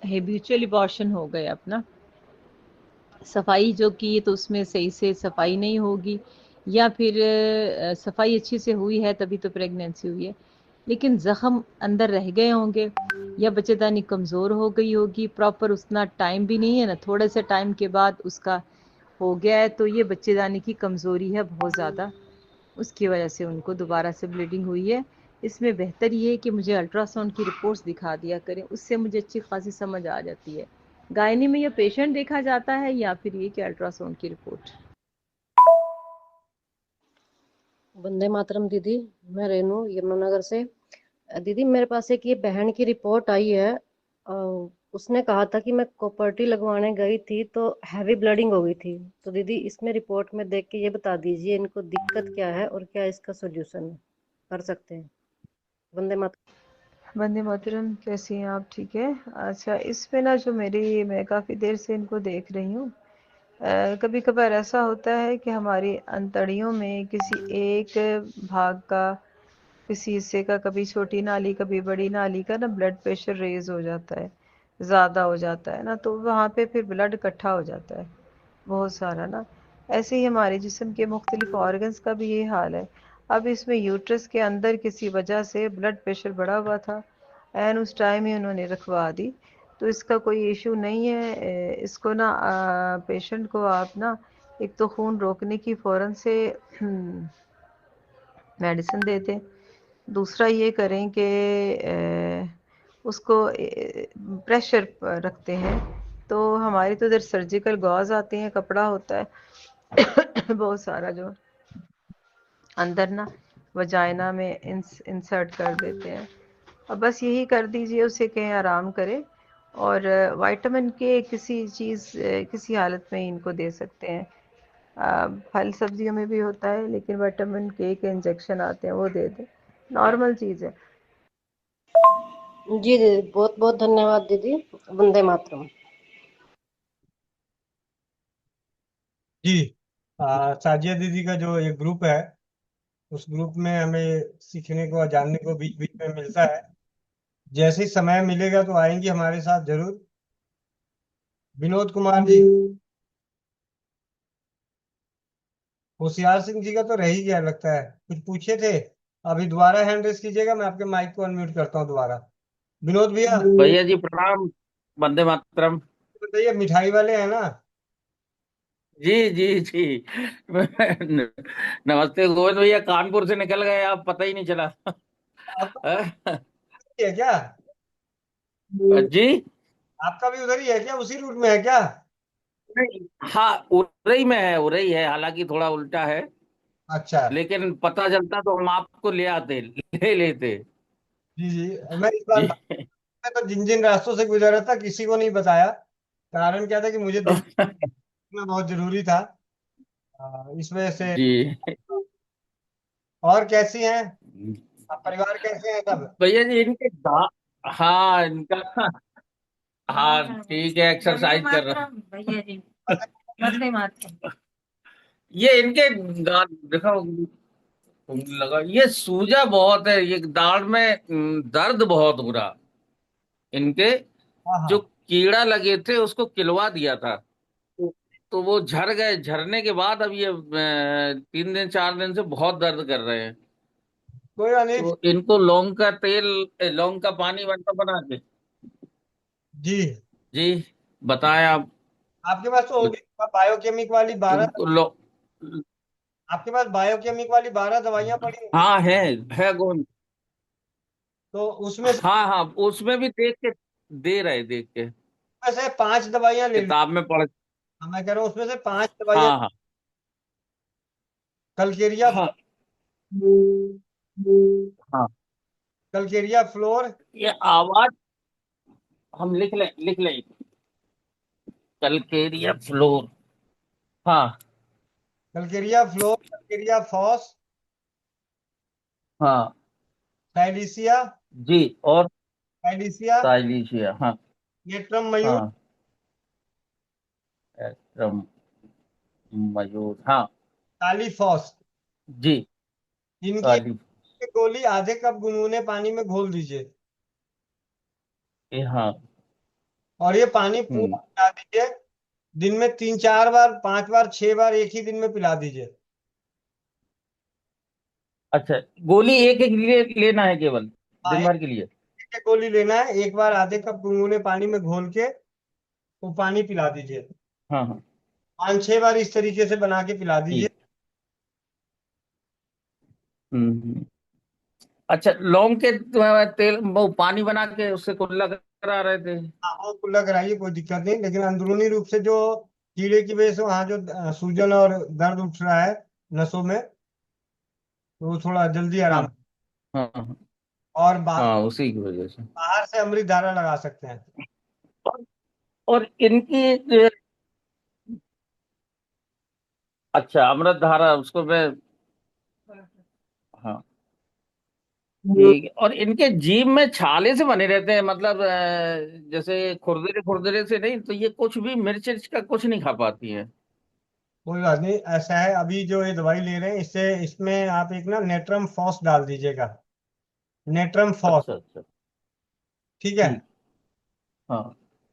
हैबिचुअल अबॉर्शन हो गया अपना, सफाई जो की तो उसमें सही से सफाई नहीं होगी, या फिर सफाई अच्छी से हुई है तभी तो प्रेगनेंसी हुई है, लेकिन ज़ख़म अंदर रह गए होंगे, या बच्चेदानी कमज़ोर हो गई होगी, प्रॉपर उतना टाइम भी नहीं है ना, थोड़े से टाइम के बाद उसका हो गया है। तो ये बच्चेदानी की कमज़ोरी है बहुत ज़्यादा, उसकी वजह से उनको दोबारा से ब्लीडिंग हुई है। इसमें बेहतर ये है कि मुझे अल्ट्रासाउंड की रिपोर्ट्स दिखा दिया करें, उससे मुझे अच्छी खासी समझ आ जाती है गायनी में ये पेशेंट देखा जाता है या फिर ये कि अल्ट्रासाउंड की रिपोर्ट। वंदे मातरम दीदी, मैं रेनू यमुनानगर से। दीदी मेरे पास एक ये बहन की रिपोर्ट आई है। उसने कहा था कि मैं कॉपर्टी लगवाने गई थी तो हैवी ब्लीडिंग हो गई थी। तो दीदी इसमें रिपोर्ट में देख के ये बता दीजिए इनको दिक्कत क्या है और क्या इसका सोल्यूशन कर सकते हैं। वंदे मातरम। वंदे मातरम, कैसी हैं आप? ठीक है। अच्छा, इस पे ना जो मैं काफ़ी देर से इनको देख रही हूँ, कभी कभार ऐसा होता है कि हमारी अंतड़ियों में किसी एक भाग का, किसी हिस्से का, कभी छोटी नाली कभी बड़ी नाली का ना ब्लड प्रेशर रेज हो जाता है, ज़्यादा हो जाता है ना, तो वहाँ पे फिर ब्लड इकट्ठा हो जाता है बहुत सारा ना। ऐसे ही हमारे जिस्म के मुख्तलिफ ऑर्गन्स का भी ये हाल है। अब इसमें यूट्रस के अंदर किसी वजह से ब्लड प्रेशर बढ़ा हुआ था एंड उस टाइम ही उन्होंने रखवा दी। तो इसका कोई इशू नहीं है। इसको ना पेशेंट को आप ना एक तो खून रोकने की फ़ौरन से मेडिसिन दे दें। दूसरा ये करें कि उसको प्रेशर रखते हैं। तो हमारी तो इधर सर्जिकल गॉज आते हैं, कपड़ा होता है बहुत सारा जो अंदर ना वजाइना में इंसर्ट कर देते हैं। अब बस यही कर दीजिए, उसे कहें आराम करे। और विटामिन के किसी चीज़ किसी हालत में इनको दे सकते हैं। फल सब्जियों में भी होता है, लेकिन विटामिन के इंजेक्शन आते हैं वो दे दें, नॉर्मल चीज़ है। जी दीदी, बहुत बहुत धन्यवाद दीदी। वंदे मातरम। जी। साजिया दीदी का जो एक ग्रुप है, उस ग्रुप में हमें सीखने को और जानने को बीच बीच में मिलता है। जैसे ही समय मिलेगा तो आएंगी हमारे साथ जरूर। विनोद कुमार जी, होशियार सिंह जी का तो रह ही गया लगता है, कुछ पूछे थे। अभी दोबारा हैंड रेस कीजिएगा, मैं आपके माइक को अनम्यूट करता हूँ दोबारा। विनोद भैया भैया जी प्रणाम। वंदे मातरम। बताइए, मिठाई वाले हैं ना? जी जी जी। नमस्ते गोविंद भैया, कानपुर से निकल गए आप, पता ही नहीं चला। आपका है क्या? जी आपका भी उधर ही है क्या, उसी रूट में है क्या? नहीं, हाँ उरई में है, उरई है, हालांकि थोड़ा उल्टा है, अच्छा। लेकिन पता चलता तो हम आपको ले आते, ले लेते। जी जी। मैं इस बार जी। मैं तो जिन जिन रास्तों से गुजरा था किसी को नहीं बताया। कारण क्या था कि मुझे देखना बहुत जरूरी था। इस वजह से। जी और कैसी हैं आप, परिवार कैसे हैं सब? भैया जी इनके हाँ इनका, हाँ ठीक है, एक्सरसाइज कर रहा। भैया जी वंदे मातरम। ये इनके देखो लगा, ये सूजा बहुत है, ये दाढ़ में दर्द बहुत बुरा। इनके हाँ जो हाँ। कीड़ा लगे थे उसको किलवा दिया था, तो वो झड़ गए, झड़ने के बाद अब ये 3 दिन 4 दिन से बहुत दर्द कर रहे हैं। कोई बात नहीं। तो इनको लौंग का तेल, लौंग का पानी बनता बना के। जी। जी बताएं आप। आपके पास तो होगी बायोकेमिक वाली 12। इनको आपके पास बायोकेमिक वाली 12 दवाइयां पड़ी होंगी। हाँ है गोविंद। तो उसमें से हाँ हाँ उसमें भी देख के दे रहे, देख के 5 दवाइयां ले ली। किताब में पढ़। मैं कह रहा हूँ उसमें से 5 दवाइयां। हाँ हाँ कलकेरिया हाँ हाँ। Calcarea floor. ये आवाज हम लिख लें। Calcarea floor. हाँ कलकेरिया फ्लोर, कलकेरिया फॉस, हाँ साइलिसिया, जी। और साइलिसिया, साइलीशिया। हाँ नेट्रम मयूर, हाँ एस्ट्रम मयूर। हाँ काली फॉस। जी। इनकी काली। एक गोली आधे कप गुनगुने पानी में घोल दीजिए। हाँ। और ये पानी हम्म। पूरा पिला दीजिए। दिन में 3 4 बार, 5 बार, 6 बार एक ही दिन में पिला दीजिए। अच्छा, गोली एक एक लेना है केवल हाँ, दिन भर के लिए? एक गोली लेना है, एक बार आधे कप गुनगुने पानी में घोल के वो पानी पिला दीजिए। हाँ हाँ 5 6 बार इस तरीके से बना के पिला दीजिए। ठीक। हम्म। अच्छा, लौंग के तेल वो पानी बना के उससे कुल्ला करा रहे थे? हाँ, वो कुल्ला कराइए, कोई दिक्कत नहीं, लेकिन अंदरूनी रूप से जो कीड़े की वजह से वहाँ जो सूजन और दर्द उठ रहा है नसों में, तो वो थोड़ा जल्दी हाँ आराम। हाँ हाँ और हाँ उसी की वजह से। बाहर से अमृत धारा लगा सकते हैं। और इनकी अच्छा, अमृत धारा उसको मैं, हाँ ठीक है। और इनके जीभ में छाले से बने रहते हैं, मतलब जैसे खुरदरे खुरदरे से नहीं, तो ये कुछ भी मिर्च विर्च का कुछ नहीं खा पाती है? कोई बात नहीं, ऐसा है, अभी जो ये दवाई ले रहे हैं इससे इसमें आप एक ना नेट्रम फॉस डाल दीजिएगा। Natrum phos. अच्छा अच्छा ठीक है। ठीक। हाँ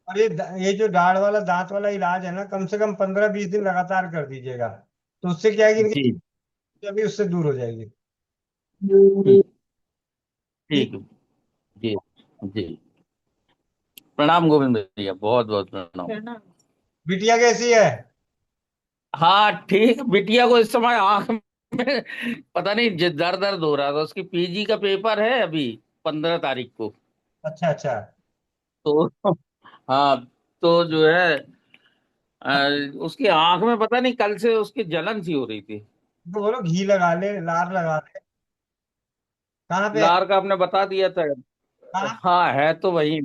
और ये जो दाढ़ वाला दांत वाला इलाज है ना, कम से कम 15 20 दिन लगातार कर दीजिएगा। तो उससे क्या है कि जी। इनकी अभी उससे दूर हो जाएगी। ठीक है। जी जी। प्रणाम गोविंद भैया, बहुत बहुत प्रणाम। बिटिया कैसी है? हाँ ठीक, बिटिया को इस समय आंख में पता नहीं दर्द दर्द हो रहा था। उसकी पीजी का पेपर है अभी 15 तारीख को। अच्छा अच्छा। तो हाँ, तो जो है उसकी आंख में पता नहीं कल से उसकी जलन सी हो रही थी। तो बोलो घी लगा ले, लार लगा ले। कहाँ पे? लार का आपने बता दिया था। कहाँ? हाँ है तो वही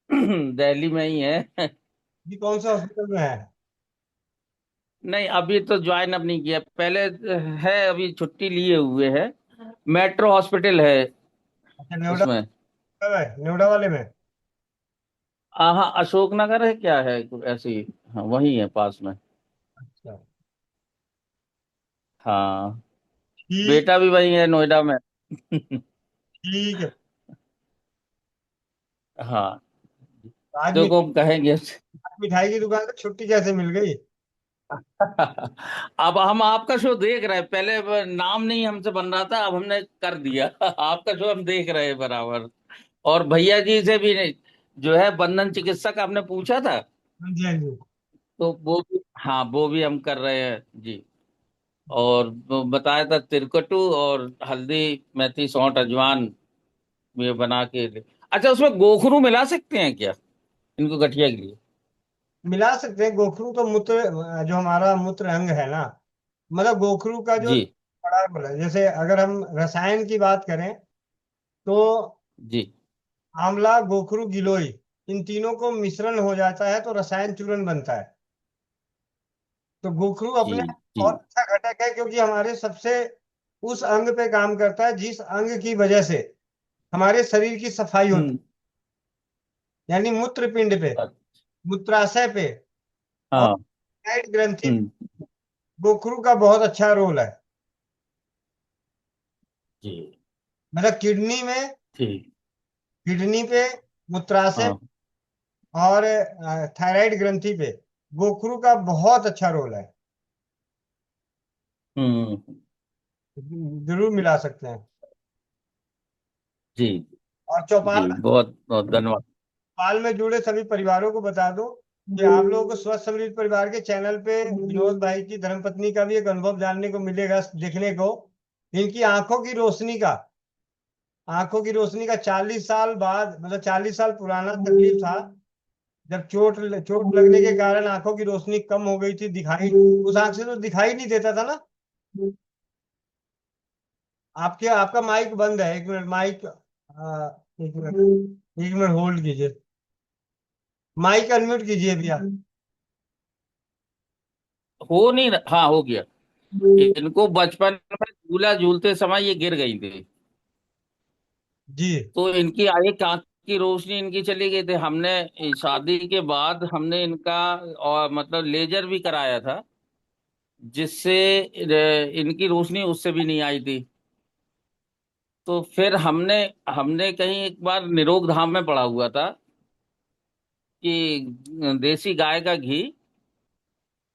दिल्ली में ही है। ये कौन सा हॉस्पिटल में है? नहीं अभी तो ज्वाइन अब नहीं किया, पहले है, अभी छुट्टी लिए हुए है। मेट्रो हॉस्पिटल है अच्छा, नोएडा उसमें। में, नोएडा वाले में। हाँ अशोक नगर है क्या है कुछ ऐसे ही। हाँ वही है पास में। अच्छा। हाँ ठीक। बेटा भी वही है नोएडा में। ठीक है। हाँ आज जो को कहेंगे मिठाई की दुकान से छुट्टी कैसे मिल गई? अब हम आपका शो देख रहे हैं, पहले नाम नहीं हमसे बन रहा था, अब हमने कर दिया आपका शो हम देख रहे हैं बराबर। और भैया जी से भी नहीं, जो है बंधन चिकित्सक आपने पूछा था, हाँ जी हाँ जी। तो वो भी, हाँ वो भी हम कर रहे हैं जी। और वो बताया था तिरकटू और हल्दी मेथी सौंठ अजवान ये बना के अच्छा उसमें गोखरू मिला सकते हैं क्या इनको गठिया के लिए? मिला सकते हैं। गोखरू तो मूत्र, जो हमारा मूत्र अंग है ना, मतलब गोखरू का जो जी बड़ा रोल है। जैसे अगर हम रसायन की बात करें तो जी आंवला, गोखरू, गिलोय, इन तीनों को मिश्रण हो जाता है तो रसायन चूर्ण बनता है। तो गोखरू जी अपने आप जी। बहुत अच्छा घटक है, क्योंकि हमारे सबसे उस अंग पे काम करता है जिस अंग की वजह से हमारे शरीर की सफाई होती हम्म। है, यानी मूत्र पिंड पे, मूत्राशय पे और हाँ। thyroid ग्रंथि पे हम्म। गोखरू का बहुत अच्छा रोल है। जी मतलब किडनी में, ठीक। किडनी पे, मूत्राशय हाँ। और थायराइड ग्रंथि पे गोखरू का बहुत अच्छा रोल है। हम्म। जरूर मिला सकते हैं। जी और चौपाल, जी बहुत बहुत धन्यवाद। चौपाल में जुड़े सभी परिवारों को बता दो कि आप लोगों को स्वस्थ समृद्ध परिवार के चैनल पे विनोद भाई की धर्मपत्नी का भी एक अनुभव जानने को मिलेगा, देखने को। इनकी आंखों की रोशनी का 40 साल बाद, मतलब 40 साल पुराना तकलीफ था। जब चोट लगने के कारण आंखों की रोशनी कम हो गई थी, दिखाई उस आंख से तो दिखाई नहीं देता था ना। आपका माइक बंद है, एक मिनट माइक, एक मिनट होल्ड कीजिए। माइक अनम्यूट कीजिए भैया। हो नहीं हाँ हो गया। इनको बचपन में झूला झूलते समय ये गिर गई थी, जी तो इनकी एक आंख की रोशनी इनकी चली गई थी। हमने शादी के बाद हमने इनका और मतलब लेजर भी कराया था, जिससे इनकी रोशनी उससे भी नहीं आई थी। तो फिर हमने हमने कहीं एक बार निरोग धाम में पड़ा हुआ था कि देसी गाय का घी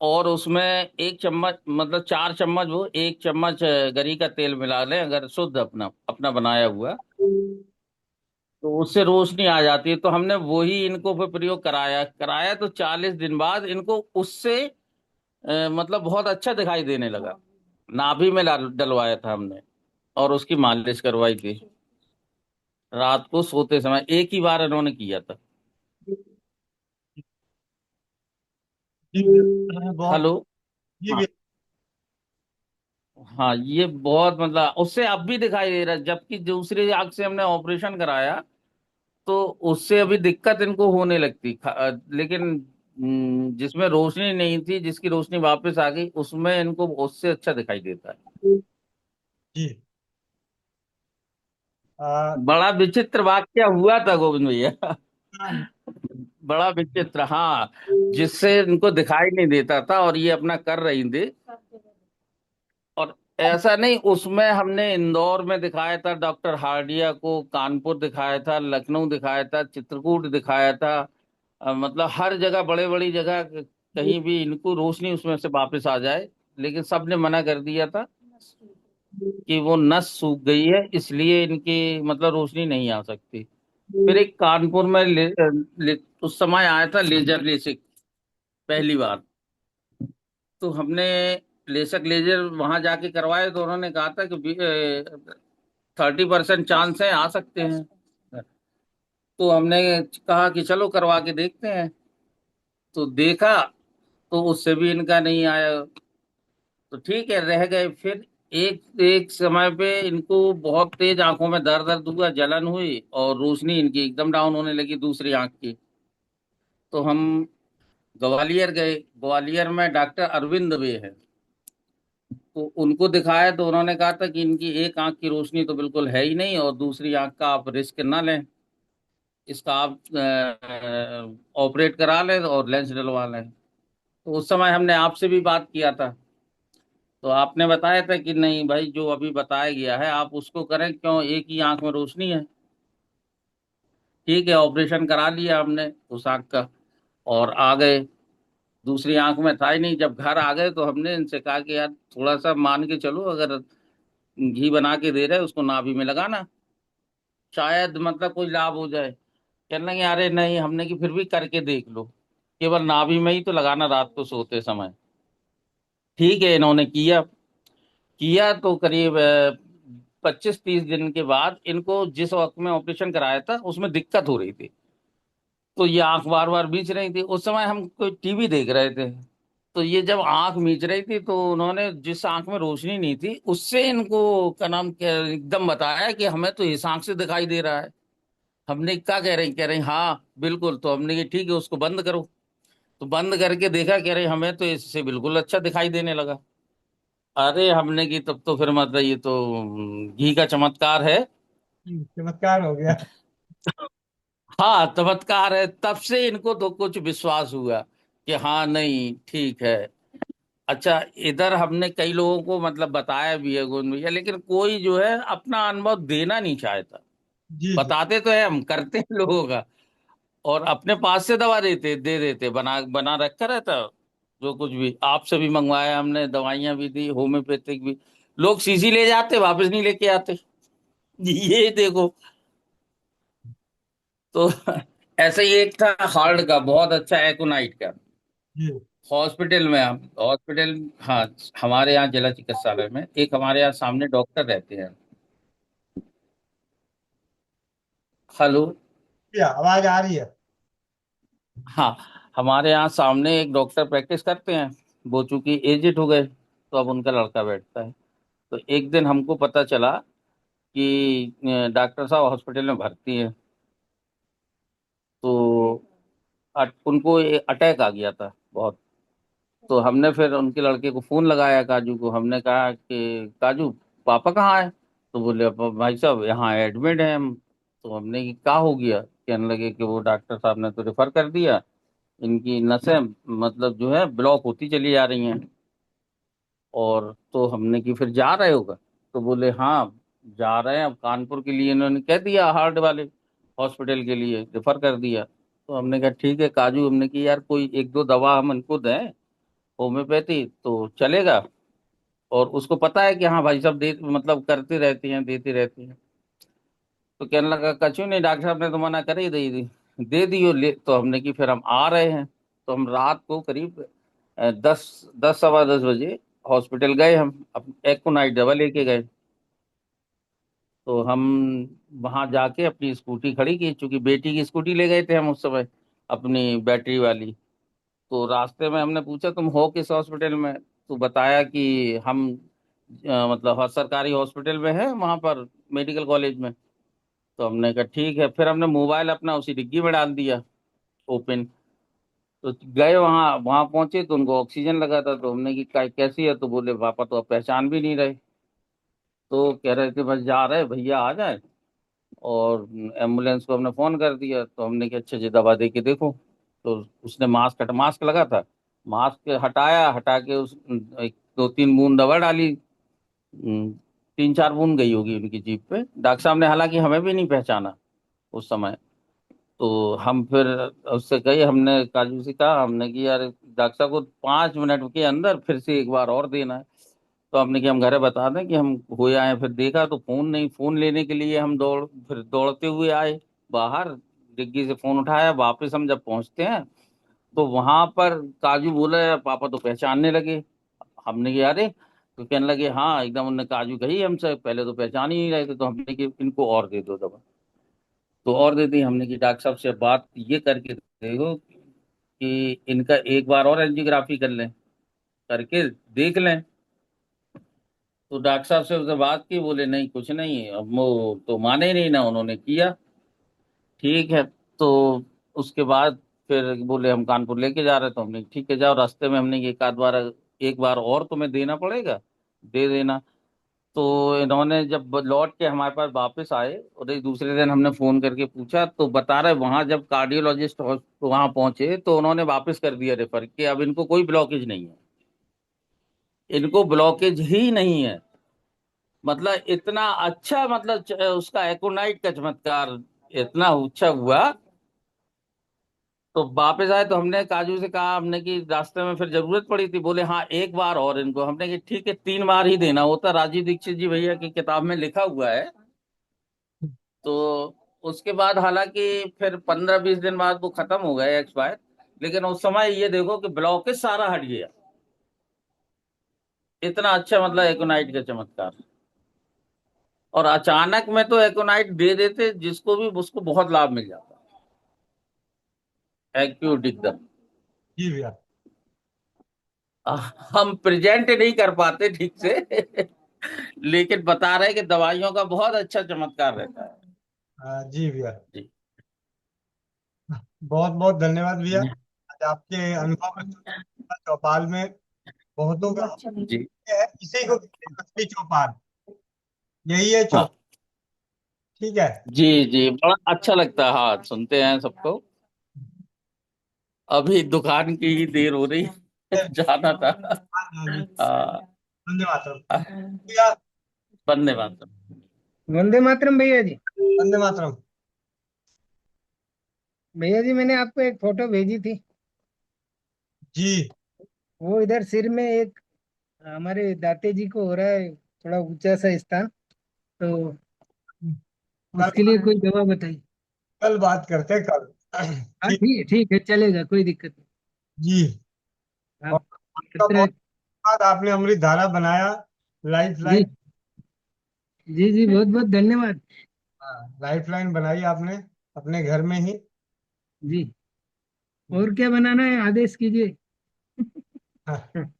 और उसमें 1 चम्मच मतलब 4 चम्मच, वो 1 चम्मच गरी का तेल मिला लें अगर शुद्ध अपना अपना बनाया हुआ, तो उससे रोशनी आ जाती है। तो हमने वही इनको फिर प्रयोग कराया कराया तो 40 दिन बाद इनको उससे मतलब बहुत अच्छा दिखाई देने लगा। नाभि में डलवाया था हमने और उसकी मालिश करवाई थी रात को सोते समय, एक ही बार इन्होंने किया था। जी बहुत। हेलो। जी हाँ भैया। हाँ ये बहुत मतलब उससे अब भी दिखाई दे रहा है, जबकि दूसरी आंख से हमने ऑपरेशन कराया तो उससे अभी दिक्कत इनको होने लगती लेकिन जिसमें रोशनी नहीं थी, जिसकी रोशनी वापस आ गई उसमें इनको उससे अच्छा दिखाई देता है। जी आ, बड़ा विचित्र वाक्य हुआ था गोविंद भैया हाँ, बड़ा विचित्र, हाँ, जिससे इनको दिखाई नहीं देता था और ये अपना कर रही थी। और ऐसा नहीं, उसमें हमने इंदौर में दिखाया था डॉक्टर हार्डिया को, कानपुर दिखाया था, लखनऊ दिखाया था, चित्रकूट दिखाया था, मतलब हर जगह बड़े बड़ी जगह कहीं भी इनको रोशनी उसमें से वापस आ जाए, लेकिन सबने मना कर दिया था। कि वो नस सूख गई है, इसलिए इनकी मतलब रोशनी नहीं आ सकती। फिर एक कानपुर में उस समय आया था लेजर लेसिक पहली बार। तो हमने लेसक लेजर वहां जाके करवाए, तो उन्होंने कहा था कि 30% चांस है, आ सकते हैं। तो हमने कहा कि चलो करवा के देखते हैं। तो देखा तो उससे भी इनका नहीं आया। तो ठीक है, रह गए। फिर एक एक समय पे इनको बहुत तेज आंखों में दर्द दर्द हुआ, जलन हुई, और रोशनी इनकी एकदम डाउन होने लगी दूसरी आंख की। तो हम ग्वालियर गए। ग्वालियर में डॉक्टर अरविंद वे हैं। तो उनको दिखाया तो उन्होंने कहा था कि इनकी एक आंख की रोशनी तो बिल्कुल है ही नहीं, और दूसरी आंख का आप रिस्क ना लें, इसका आप ऑपरेट करा लें और लेंस डलवा लें। तो उस समय हमने आपसे भी बात किया था, तो आपने बताया था कि नहीं भाई, जो अभी बताया गया है आप उसको करें, क्यों, एक ही आंख में रोशनी है। ठीक है, ऑपरेशन करा लिया हमने उस आंख का, और आ गए। दूसरी आंख में था ही नहीं। जब घर आ गए तो हमने इनसे कहा कि यार थोड़ा सा मान के चलो, अगर घी बना के दे रहे उसको नाभि में लगाना, शायद मतलब कोई लाभ हो जाए। कहने लगे अरे नहीं, हमने कि फिर भी करके देख लो, केवल नाभि में ही तो लगाना रात को सोते समय। ठीक है, इन्होंने किया। किया तो करीब 25-30 दिन के बाद इनको जिस वक्त में ऑपरेशन कराया था उसमें दिक्कत हो रही थी। तो ये आंख बार बार मीच रही थी। उस समय हम कोई टीवी देख रहे थे, तो ये जब आंख मीच रही थी तो उन्होंने जिस आंख में रोशनी नहीं थी उससे इनको का नाम एकदम बताया कि हमें तो इस आंख से दिखाई दे रहा है। हमने क्या कह रहे हैं हाँ बिल्कुल। तो हमने कि ठीक है, उसको बंद करो। तो बंद करके देखा, कह रहे हमें तो इससे बिल्कुल अच्छा दिखाई देने लगा। अरे हमने की तब तो फिर मतलब ये तो घी का चमत्कार है। चमत्कार हो गया। हाँ, चमत्कार है। तब से इनको तो कुछ विश्वास हुआ कि हाँ नहीं ठीक है। अच्छा, इधर हमने कई लोगों को मतलब बताया भी है गोंद भैया, लेकिन कोई जो है अपना अनुभव देना नहीं चाहता। जी जी। बताते तो है, हम करते हैं लोगों का, और अपने पास से दवा दे देते, बना बना रखा रहता। जो कुछ भी आपसे भी मंगवाया हमने, दवाइयां भी दी, होम्योपैथिक भी। लोग शीशी ले जाते, वापस नहीं लेके आते। ये देखो। तो ऐसे ही एक था हार्ट का, बहुत अच्छा, एकोनाइट का। जी। हॉस्पिटल में हम हॉस्पिटल, हाँ, हमारे यहाँ जिला चिकित्सालय में एक हमारे यहाँ सामने डॉक्टर रहते हैं। हेलो। क्या आवाज आ रही है? हाँ, हमारे यहाँ सामने एक डॉक्टर प्रैक्टिस करते हैं। वो चूंकि एजेड हो गए, तो अब उनका लड़का बैठता है। तो एक दिन हमको पता चला कि डॉक्टर साहब हॉस्पिटल में भर्ती हैं। तो उनको अटैक आ गया था बहुत। तो हमने फिर उनके लड़के को फोन लगाया, काजू को। हमने कहा कि काजू, पापा कहाँ है? तो बोले भाई साहब यहाँ एडमिट है हम। तो हमने कि क्या हो गया? कहने लगे कि वो डॉक्टर साहब ने तो रेफर कर दिया, इनकी नसें मतलब जो है ब्लॉक होती चली जा रही हैं। और तो हमने कि फिर जा रहे होगा? तो बोले हाँ जा रहे हैं। अब कानपुर के लिए इन्होंने कह दिया, हार्ट वाले हॉस्पिटल के लिए रेफर कर दिया। तो हमने कहा ठीक है काजू, हमने कि यार कोई एक दो दवा हम इनको दें होम्योपैथी तो चलेगा। और उसको पता है कि हाँ भाई साहब दे मतलब करती रहती हैं, देती रहती हैं। तो कहने लगा कछु नहीं, डॉक्टर साहब ने तो मना कर ही दे दियो ले। तो हमने कि फिर हम आ रहे हैं। तो हम रात को करीब 10 10 सवा 10 बजे हॉस्पिटल गए। हम एक को नाइट दवा लेके गए। तो हम वहां जाके अपनी स्कूटी खड़ी की, चूंकि बेटी की स्कूटी ले गए थे हम उस समय, अपनी बैटरी वाली। तो रास्ते में हमने पूछा तुम हो किस हॉस्पिटल में? तो बताया कि हम मतलब हर सरकारी हॉस्पिटल में है, वहां पर मेडिकल कॉलेज में। तो हमने कहा ठीक है। फिर हमने मोबाइल अपना उसी डिग्गी में डाल दिया, ओपन। तो गए वहां वहां पहुंचे तो उनको ऑक्सीजन लगा था। तो हमने की कैसी है? तो बोले पापा तो अब पहचान भी नहीं रहे। तो कह रहे थे बस जा रहे भैया आ जाए। और एम्बुलेंस को हमने फोन कर दिया। तो हमने कि अच्छा जी दवा दे के देखो। तो उसने मास्क लगा था, मास्क हटाया, हटा के उस एक दो तीन बूंद दवा डाली। 3 4 बूंद गई होगी उनकी जीभ पे। डॉक्टर साहब ने हालांकि हमें भी नहीं पहचाना उस समय। तो हम फिर उससे कही, हमने काजू से कहा, हमने कि यार डॉक्टर साहब को 5 मिनट के अंदर फिर से एक बार और देना है। तो हमने कि हम घरे बता दें कि हम हो आए। फिर देखा तो फोन नहीं, फोन लेने के लिए हम फिर दौड़ते हुए आए बाहर, डिग्गी से फोन उठाया। वापस हम जब पहुंचते हैं तो वहां पर काजू बोले, पापा तो पहचानने लगे। हमने कि अरे, तो कहने लगे हाँ एकदम, उन्होंने काजू कही हमसे, पहले तो पहचान ही नहीं रहे थे। तो हमने कि इनको और दे दो दवा। तो और दे दी। हमने कि डॉक्टर साहब से बात ये करके देखो कि इनका एक बार और एंजियोग्राफी कर लें, करके देख लें। तो डॉक्टर साहब से उससे बात की, बोले नहीं कुछ नहीं। अब वो तो माने ही नहीं ना, उन्होंने किया। ठीक है। तो उसके बाद फिर बोले हम कानपुर लेके जा रहे। तो हमने ठीक है जाओ। रास्ते में हमने एक बार और तुम्हें देना पड़ेगा, दे देना। तो इन्होंने जब लौट के हमारे पास वापस आए और एक दूसरे दिन हमने फोन करके पूछा, तो बता रहे वहां जब कार्डियोलॉजिस्ट वहां पहुंचे तो उन्होंने वापस कर दिया रेफर, कि अब इनको कोई ब्लॉकेज नहीं है, इनको ब्लॉकेज ही नहीं है। मतलब इतना अच्छा, मतलब उसका एकोनाइट का चमत्कार इतना अच्छा हुआ। तो वापस आए तो हमने काजू से कहा, हमने कि रास्ते में फिर जरूरत पड़ी थी। बोले हाँ एक बार और इनको। हमने कि ठीक है 3 बार ही देना होता, राजीव दीक्षित जी भैया की किताब में लिखा हुआ है। तो उसके बाद हालांकि फिर 15-20 दिन बाद वो खत्म हो गए, एक्सपायर। लेकिन उस समय ये देखो कि ब्लॉकेज सारा हट गया। इतना अच्छा मतलब एकोनाइट का चमत्कार। और अचानक में तो एकोनाइट दे देते जिसको भी, उसको बहुत लाभ मिल जाता, एक्यूट एकदम। जी भैया। हम प्रेजेंट नहीं कर पाते ठीक से लेकिन बता रहे कि दवाइयों का बहुत अच्छा चमत्कार रहता है। जी भैया, जी बहुत बहुत धन्यवाद भैया। आज आपके अनुभव में चौपाल में बहुतों का जी है, इसी को कहते हैं असली चौपाल, यही है हाँ चौपाल। ठीक है। जी जी, बड़ा अच्छा लगता है। हाँ सुनते हैं सबको। अभी दुकान की ही देर हो रही जाना था। हाँ जी, हाँ, धन्यवाद भैया। धन्यवाद। वंदे मातरम भैया जी। वंदे मातरम। भैया जी मैंने आपको एक फोटो भेजी थी, जी वो इधर सिर में एक हमारे दाते जी को हो रहा है थोड़ा ऊंचा सा स्थान, तो कल उसके लिए कोई दवा बताइए। कल बात करते हैं, कल। हाँ ठीक। ठीक है चलेगा, कोई दिक्कत जी। नहीं। और आप आपका कितना। बहुत धन्यवाद, आपने अमृत धारा बनाया, लाइफ जी लाइन। जी जी, बहुत बहुत धन्यवाद। लाइफ लाइन बनाई आपने अपने घर में ही। जी, और क्या बनाना है आदेश कीजिए। हाँ,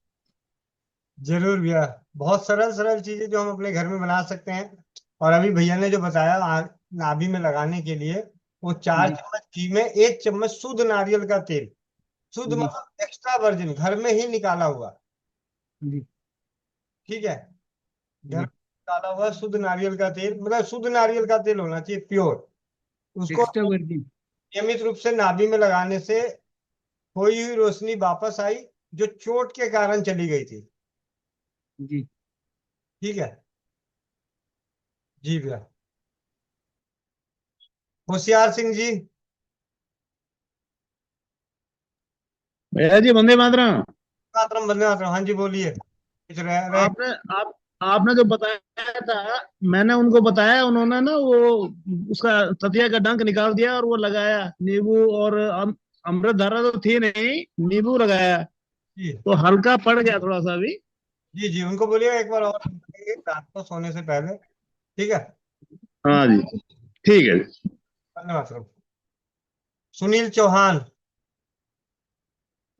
जरूर भैया। बहुत सरल सरल चीजें जो हम अपने घर में बना सकते हैं। और अभी भैया ने जो बताया नाभि में लगाने के लिए, वो 4 चम्मच घी में 1 चम्मच शुद्ध नारियल का तेल, शुद्ध जी मतलब एक्स्ट्रा वर्जिन, घर में ही निकाला हुआ। जी ठीक है। घर में जी, निकाला हुआ शुद्ध नारियल का तेल, मतलब शुद्ध नारियल का तेल होना चाहिए, प्योर। उसको एक्स्ट्रा वर्जिन। नियमित रूप से नाभि में लगाने से खोई हुई रोशनी वापस आई, जो चोट के कारण चली गई थी। जी ठीक है। जी भैया। होशियार सिंह जी। भैया जी वंदे मातरम। मातरम, वंदे मातरम। हाँ जी बोलिए, कुछ रह। आपने आप आपने जो बताया था, मैंने उनको बताया, उन्होंने ना वो उसका तकिया का डंक निकाल दिया और वो लगाया नींबू और अमृत धारा तो थी नहीं, नींबू लगाया जी तो हल्का पड़ गया थोड़ा सा अभी। जी जी, उनको बोलिए एक बार और बताइए, रात को सोने से पहले। ठीक है। हाँ जी, ठीक है। वंदे मातरम। सुनील चौहान।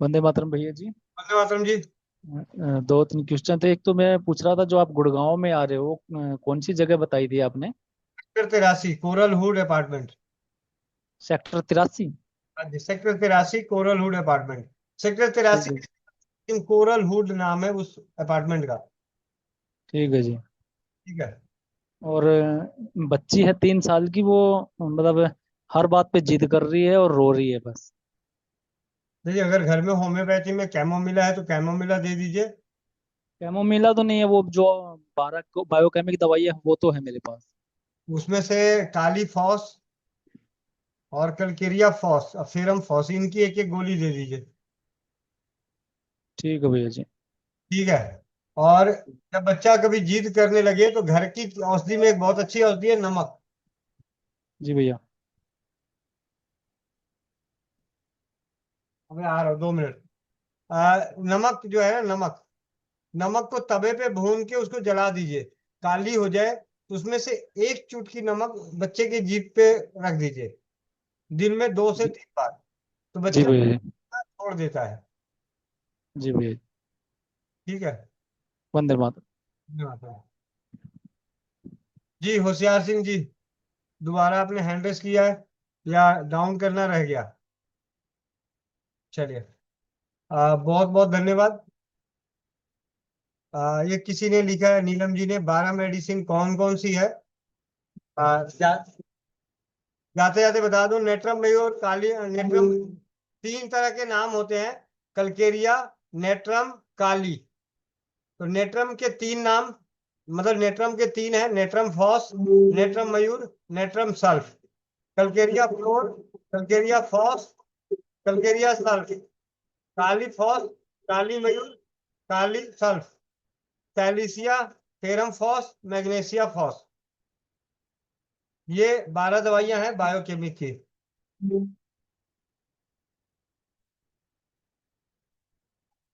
वंदे मातरम भैया जी। वंदे मातरम जी। दो तीन क्वेश्चन थे। एक तो मैं पूछ रहा था, जो आप गुड़गांव में आ रहे हो, कौन सी जगह बताई थी आपने? Sector 83 Coral Hood apartment. Sector 83। हाँ जी, sector 83 Coral Hood apartment. Sector ठीक 83, है। लेकिन कोरल हुड नाम है उस अपार्टमेंट का। ठीक है जी। ठीक है। और बच्ची है 3 साल की, वो मतलब हर बात पे जिद कर रही है और रो रही है बस। देखिए, अगर घर में होम्योपैथी में कैमोमिला है तो कैमोमिला दे दीजिए। कैमोमिला तो नहीं है, वो जो 12 बायोकेमिक दवाई है वो तो है मेरे पास। उसमें से काली फॉस और कलकेरिया फॉस और सीरम फॉस, इनकी एक एक गोली दे दीजिए। ठीक है भैया जी। ठीक है। और जब बच्चा कभी जिद करने लगे तो घर की औषधि में एक बहुत अच्छी औषधि है नमक। जी भैया। अबे आ रहा हूँ 2 मिनट। नमक जो है नमक, नमक को तवे पे भून के उसको जला दीजिए, काली हो जाए तो उसमें से एक चुटकी नमक बच्चे के जीभ पे रख दीजिए, दिन में 2 से 3 बार, तो जी बच्चा भैया जी। छोड़ देता है। जी भैया। ठीक है। वंदे मातरम। धन्यवाद। जी होशियार सिंह जी, दोबारा आपने हैंड रेस किया है या डाउन करना रह गया? चलिए, बहुत बहुत धन्यवाद। ये किसी ने लिखा है, नीलम जी ने, 12 मेडिसिन कौन कौन सी है? जाते जाते बता दूं, नेट्रम मेयोर काली नेट्रम, 3 तरह के नाम होते हैं, कलकेरिया, नेट्रम, काली। तो नेट्रम के 3 नाम, मतलब नेट्रम के 3 है, natrum phos, natrum mur, natrum sulph. Calcarea fluor, calcarea phos, calcarea sulph, kali phos, kali mur, kali sulph, silicea, ferrum phos, magnesia phos. ये 12 दवाइयां हैं बायोकेमिक की।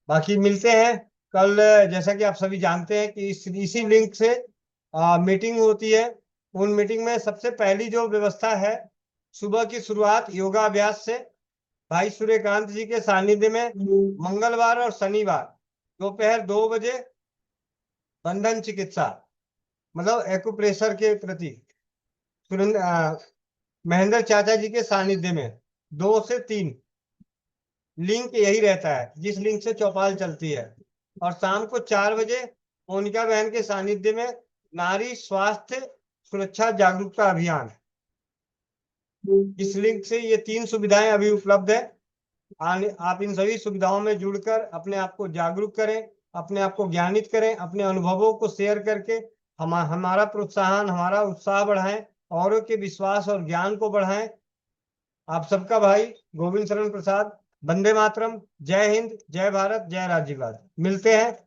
बाकी मिलते हैं कल। जैसा कि आप सभी जानते हैं कि इसी लिंक से मीटिंग होती है। उन मीटिंग में सबसे पहली जो व्यवस्था है, सुबह की शुरुआत योगा अभ्यास से भाई सूर्यकांत जी के सानिध्य में, मंगलवार और शनिवार दोपहर 2 बजे बंधन चिकित्सा, मतलब एक्यूप्रेशर के प्रति महेंद्र चाचा जी के सानिध्य में 2 से 3। लिंक यही रहता है जिस लिंक से चौपाल चलती है। और शाम को 4 बजे मोनिका बहन के सानिध्य में नारी स्वास्थ्य सुरक्षा जागरूकता अभियान। इस लिंक से ये 3 सुविधाएं अभी उपलब्ध है। आप इन सभी सुविधाओं में जुड़कर अपने आप को जागरूक करें, अपने आप को ज्ञानित करें, अपने अनुभवों को शेयर करके हमारा प्रोत्साहन, हमारा उत्साह बढ़ाएं, औरों के विश्वास और ज्ञान को बढ़ाएं। आप सबका भाई गोविंद शरण प्रसाद, वंदे मातरम, जय हिंद, जय भारत, जय राज्यवाद। मिलते हैं